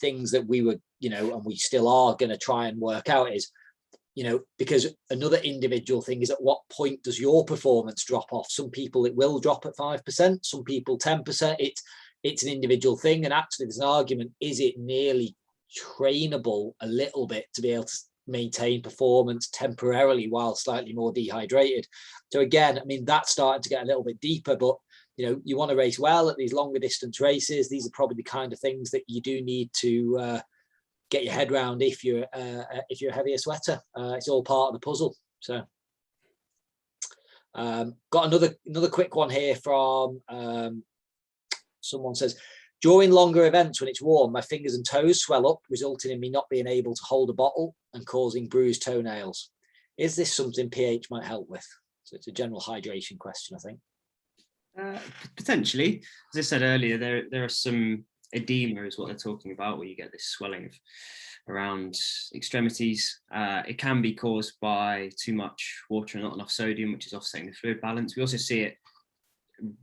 things that we were, you know, and we still are going to try and work out is, you know, because another individual thing is, at what point does your performance drop off? Some people it will drop at 5%, some people 10%. It's an individual thing. And actually there's an argument, is it nearly trainable a little bit to be able to maintain performance temporarily while slightly more dehydrated? So again, I mean, that's starting to get a little bit deeper, but you know, you want to race well at these longer distance races. These are probably the kind of things that you do need to get your head around if you're a heavier sweater. It's all part of the puzzle. So got another quick one here from someone says, During longer events when it's warm, my fingers and toes swell up, resulting in me not being able to hold a bottle and causing bruised toenails. Is this something pH might help with? So it's a general hydration question, I think. Potentially. As I said earlier, there are some edema is what they're talking about, where you get this swelling around extremities. It can be caused by too much water and not enough sodium, which is offsetting the fluid balance. We also see it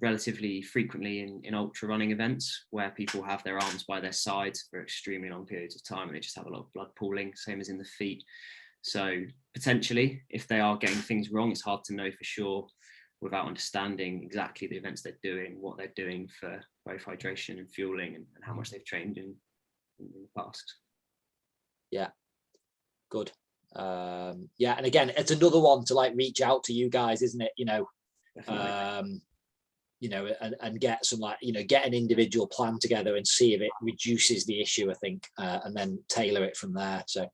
relatively frequently in ultra running events, where people have their arms by their sides for extremely long periods of time and they just have a lot of blood pooling, same as in the feet. So potentially, if they are getting things wrong, it's hard to know for sure without understanding exactly the events they're doing, what they're doing for both hydration and fueling, and how much they've trained in the past. Yeah, good. Yeah, and again, it's another one to like reach out to you guys, isn't it? And get some get an individual plan together and see if it reduces the issue, I think, and then tailor it from there. So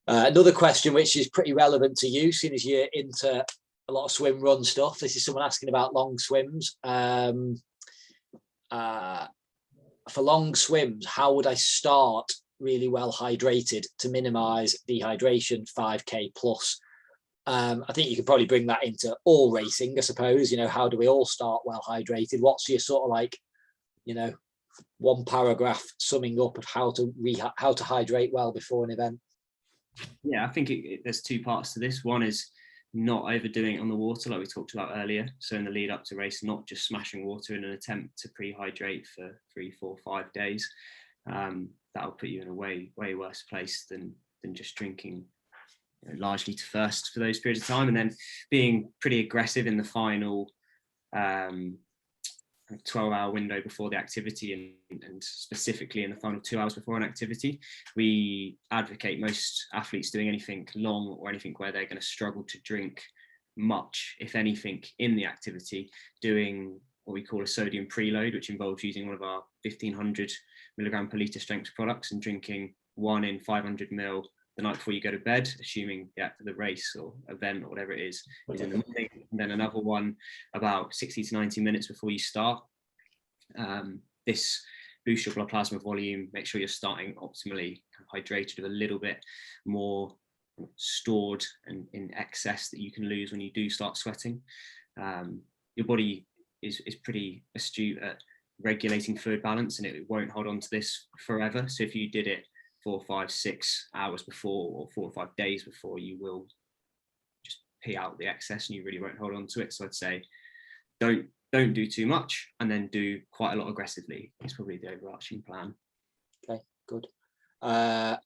another question which is pretty relevant to you, seeing as you're into a lot of swim run stuff. This is someone asking about long swims. For long swims, how would I start really well hydrated to minimize dehydration 5K plus? I think you could probably bring that into all racing, I suppose. How do we all start well hydrated? What's your sort of like, one paragraph summing up of how to hydrate well before an event? Yeah, I think there's two parts to this. One is not overdoing it on the water, like we talked about earlier. So in the lead up to race, not just smashing water in an attempt to pre-hydrate for 3, 4, 5 days. That'll put you in a way worse place than just drinking largely to thirst for those periods of time, and then being pretty aggressive in the final 12-hour window before the activity, and specifically in the final 2 hours before an activity. We advocate most athletes doing anything long or anything where they're going to struggle to drink much, if anything, in the activity, doing what we call a sodium preload, which involves using one of our 1500 milligram per litre strength products and drinking 1 in 500 ml the night before you go to bed, assuming for the race or event or whatever it is in the morning, and then another one about 60 to 90 minutes before you start. This boosts your blood plasma volume, make sure you're starting optimally hydrated with a little bit more stored and in excess that you can lose when you do start sweating. Your body is pretty astute at regulating fluid balance, and it won't hold on to this forever. So if you did it 4, 5, 6 hours before, or 4 or 5 days before, you will just pee out the excess and you really won't hold on to it. So I'd say don't do too much, and then do quite a lot aggressively. It's probably the overarching plan. Okay, good. I've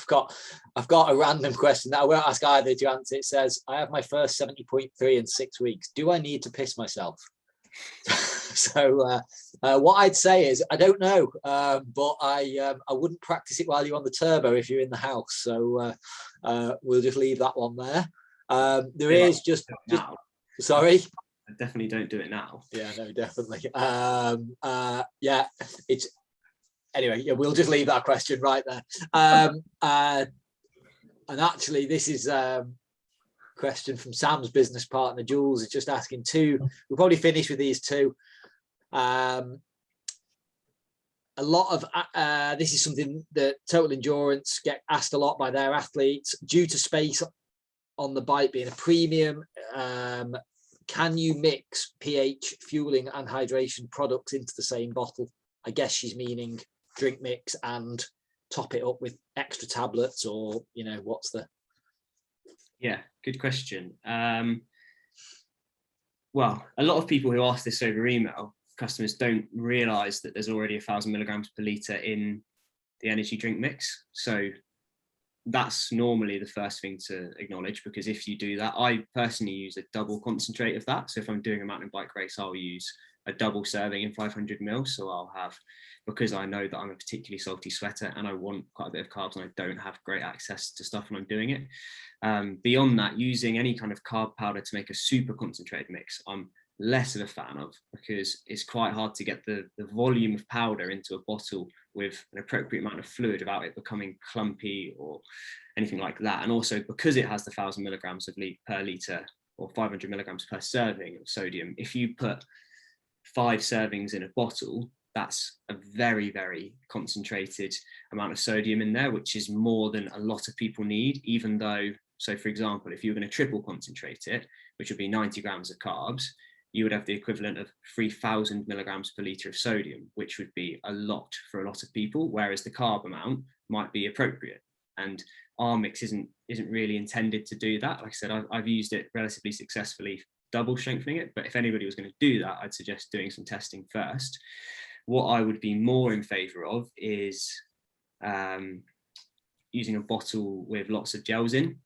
got a random question that I won't ask either to answer. It says, I have my first 70.3 in 6 weeks. Do I need to piss myself? So what I'd say is, I don't know, but I wouldn't practice it while you're on the turbo if you're in the house. So we'll just leave that one there. There is just sorry. I definitely don't do it now. Yeah, no, definitely. Yeah, it's anyway. Yeah, we'll just leave that question right there. And actually, this is question from Sam's business partner Jules. Is just asking two. We'll probably finish with these two. A lot of this is something that Total Endurance get asked a lot by their athletes. Due to space on the bike being a premium, can you mix pH, fueling and hydration products into the same bottle? I guess she's meaning drink mix and top it up with extra tablets, or what's the... Yeah, good question. Well, a lot of people who ask this over email, customers don't realize that there's already 1,000 milligrams per litre in the energy drink mix. So that's normally the first thing to acknowledge, because if you do that, I personally use a double concentrate of that. So if I'm doing a mountain bike race, I'll use a double serving in 500 ml. So I'll have, because I know that I'm a particularly salty sweater and I want quite a bit of carbs and I don't have great access to stuff when I'm doing it. Beyond that, using any kind of carb powder to make a super concentrated mix, I'm less of a fan of, because it's quite hard to get the volume of powder into a bottle with an appropriate amount of fluid without it becoming clumpy or anything like that. And also, because it has the 1,000 milligrams per litre or 500 milligrams per serving of sodium, if you put 5 servings in a bottle, that's a very, very concentrated amount of sodium in there, which is more than a lot of people need, even though, so for example, if you're going to triple concentrate it, which would be 90 grams of carbs, you would have the equivalent of 3,000 milligrams per litre of sodium, which would be a lot for a lot of people, whereas the carb amount might be appropriate. And our mix isn't really intended to do that. Like I said, I've used it relatively successfully, double strengthening it, but if anybody was going to do that, I'd suggest doing some testing first. What I would be more in favour of is using a bottle with lots of gels in.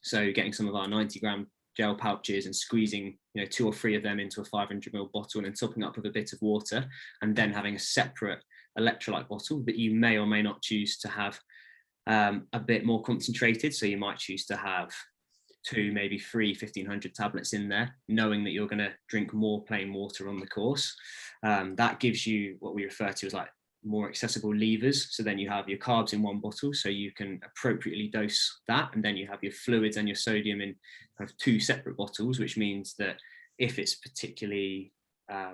So getting some of our 90-gram gel pouches and squeezing 2 or 3 of them into a 500 ml bottle and then topping up with a bit of water, and then having a separate electrolyte bottle that you may or may not choose to have a bit more concentrated. So you might choose to have 2, maybe 3 1,500 tablets in there, knowing that you're going to drink more plain water on the course. That gives you what we refer to as like more accessible levers. So then you have your carbs in one bottle, so you can appropriately dose that, and then you have your fluids and your sodium in kind of 2 separate bottles, which means that if it's particularly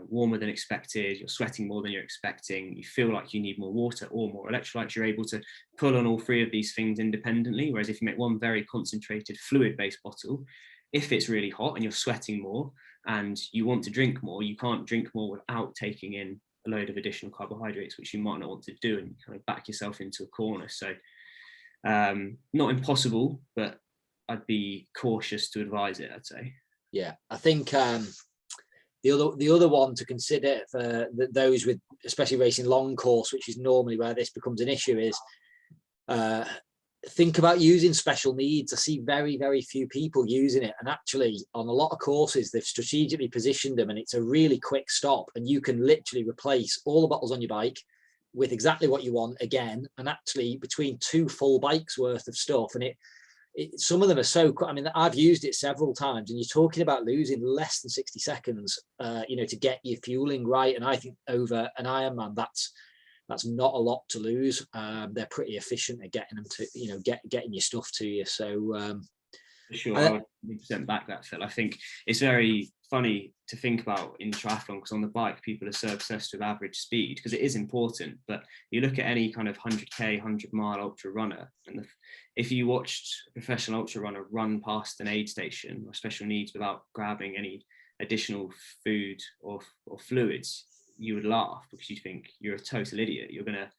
warmer than expected, you're sweating more than you're expecting, you feel like you need more water or more electrolytes, you're able to pull on all 3 of these things independently. Whereas if you make one very concentrated fluid-based bottle, if it's really hot and you're sweating more and you want to drink more, you can't drink more without taking in a load of additional carbohydrates, which you might not want to do, and you kind of back yourself into a corner. So not impossible, but I'd be cautious to advise it, I'd say. Yeah, I think the other one to consider for those with, especially racing long course, which is normally where this becomes an issue, is think about using special needs. I see very, very few people using it, and actually on a lot of courses they've strategically positioned them, and it's a really quick stop, and you can literally replace all the bottles on your bike with exactly what you want again, and actually between 2 full bikes worth of stuff. And some of them are so, I mean, I've used it several times, and you're talking about losing less than 60 seconds to get your fueling right. And I think over an Ironman, that's not a lot to lose. They're pretty efficient at getting them to, getting your stuff to you. So for sure, I would 100% back that, Phil. I think it's very funny to think about in triathlon, because on the bike people are so obsessed with average speed, because it is important. But you look at any kind of 100k 100-mile ultra runner, and if you watched a professional ultra runner run past an aid station or special needs without grabbing any additional food or fluids, you would laugh, because you think you're a total idiot, you're going to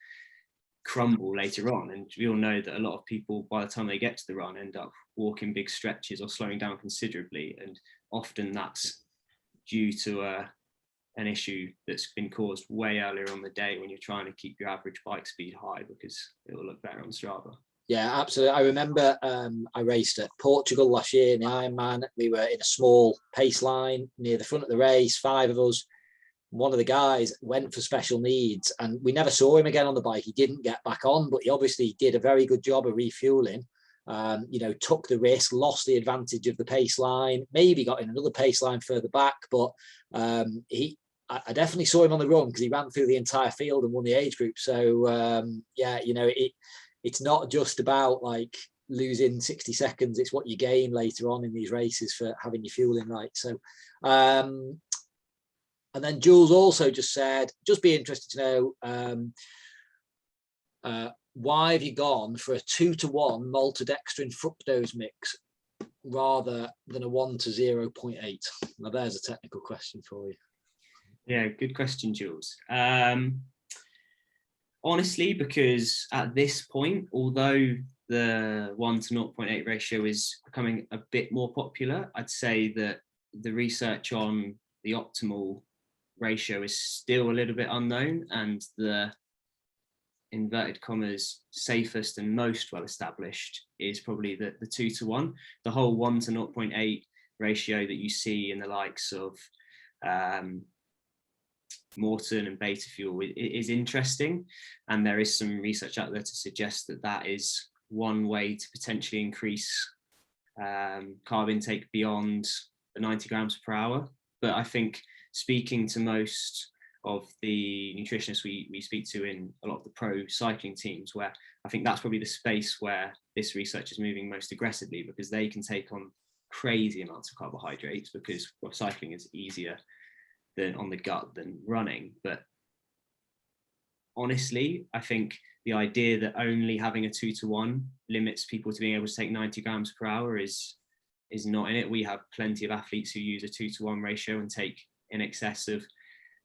crumble later on. And we all know that a lot of people, by the time they get to the run, end up walking big stretches or slowing down considerably, and often that's due to an issue that's been caused way earlier on the day when you're trying to keep your average bike speed high, because it will look better on Strava. Yeah, absolutely. I remember I raced at Portugal last year in the Ironman. We were in a small pace line near the front of the race, 5 of us. One of the guys went for special needs, and we never saw him again on the bike. He didn't get back on, but he obviously did a very good job of refueling. Took the risk, lost the advantage of the pace line, maybe got in another pace line further back, but I definitely saw him on the run, because he ran through the entire field and won the age group. So it's not just about like losing 60 seconds, it's what you gain later on in these races for having your fueling right. So and then Jules also just said, just be interested to know, why have you gone for a 2-to-1 maltodextrin fructose mix rather than a 1-to-0.8? Now there's a technical question for you. Yeah, good question, Jules. Honestly, because at this point, although the 1-to-0.8 ratio is becoming a bit more popular, I'd say that the research on the optimal ratio is still a little bit unknown, and the inverted commas safest and most well established is probably the 2-to-1. The whole 1-to-0.8 ratio that you see in the likes of Morton and Beta Fuel is interesting, and there is some research out there to suggest that that is one way to potentially increase carb intake beyond the 90 grams per hour. But I think, speaking to most of the nutritionists we speak to in a lot of the pro cycling teams, where I think that's probably the space where this research is moving most aggressively, because they can take on crazy amounts of carbohydrates, because cycling is easier than on the gut than running. But honestly, I think the idea that only having a 2-to-1 limits people to being able to take 90 grams per hour is not in it. We have plenty of athletes who use a 2-to-1 ratio and take in excess of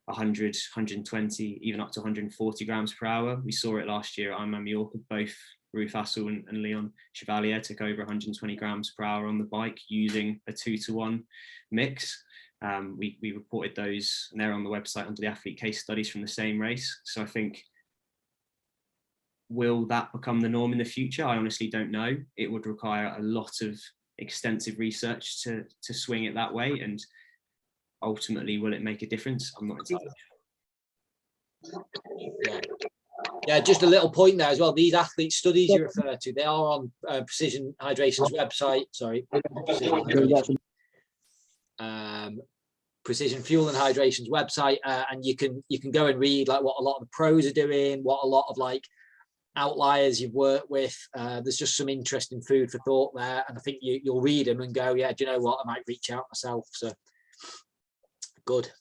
100, 120, even up to 140 grams per hour. We saw it last year at Ironman Mallorca. Both Ruth Hassel and Leon Chevalier took over 120 grams per hour on the bike using a 2-to-1 mix. We reported those, and they're on the website under the athlete case studies from the same race. So I think, will that become the norm in the future? I honestly don't know. It would require a lot of extensive research to swing it that way, and ultimately, will it make a difference? I'm not entirely sure. Yeah, just a little point there as well. These athlete studies you refer to, they are on Precision Hydration's website. Sorry, Precision Fuel and Hydration's website, and you can go and read like what a lot of the pros are doing, what a lot of like outliers you've worked with. There's just some interesting food for thought there, and I think you'll read them and go, yeah, do you know what? I might reach out myself. So good.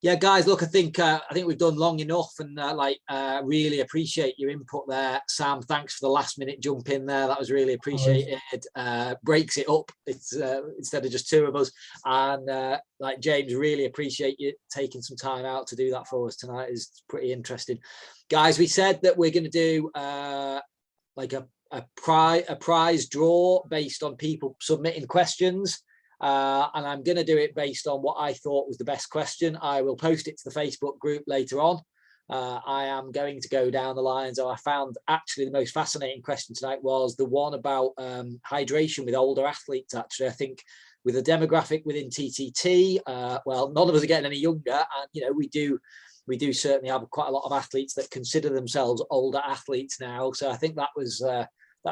Yeah, guys, look, I think we've done long enough, and really appreciate your input there. Sam, thanks for the last minute jump in there. That was really appreciated. Breaks it up. It's instead of just two of us. And like James, really appreciate you taking some time out to do that for us tonight. Is pretty interesting. Guys, we said that we're going to do like a prize draw based on people submitting questions. And I'm going to do it based on what I thought was the best question. I will post it to the Facebook group later on. I am going to go down the lines. I found actually the most fascinating question tonight was the one about hydration with older athletes. Actually, I think with the demographic within TTT, well, none of us are getting any younger, and you know we do certainly have quite a lot of athletes that consider themselves older athletes now. So I think that was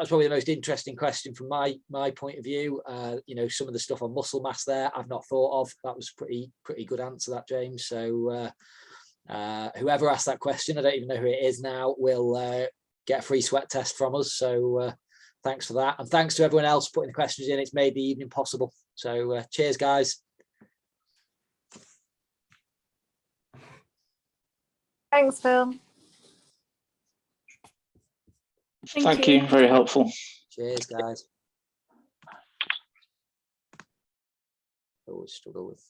probably the most interesting question from my point of view. You know, some of the stuff on muscle mass there I've not thought of. That was pretty good answer, that, James. So whoever asked that question, I don't even know who it is now, will get a free sweat test from us. So thanks for that, and thanks to everyone else putting the questions in. It's made the evening possible. So cheers, guys. Thanks, Phil. Thank you. Very helpful. Cheers, guys. Always struggle with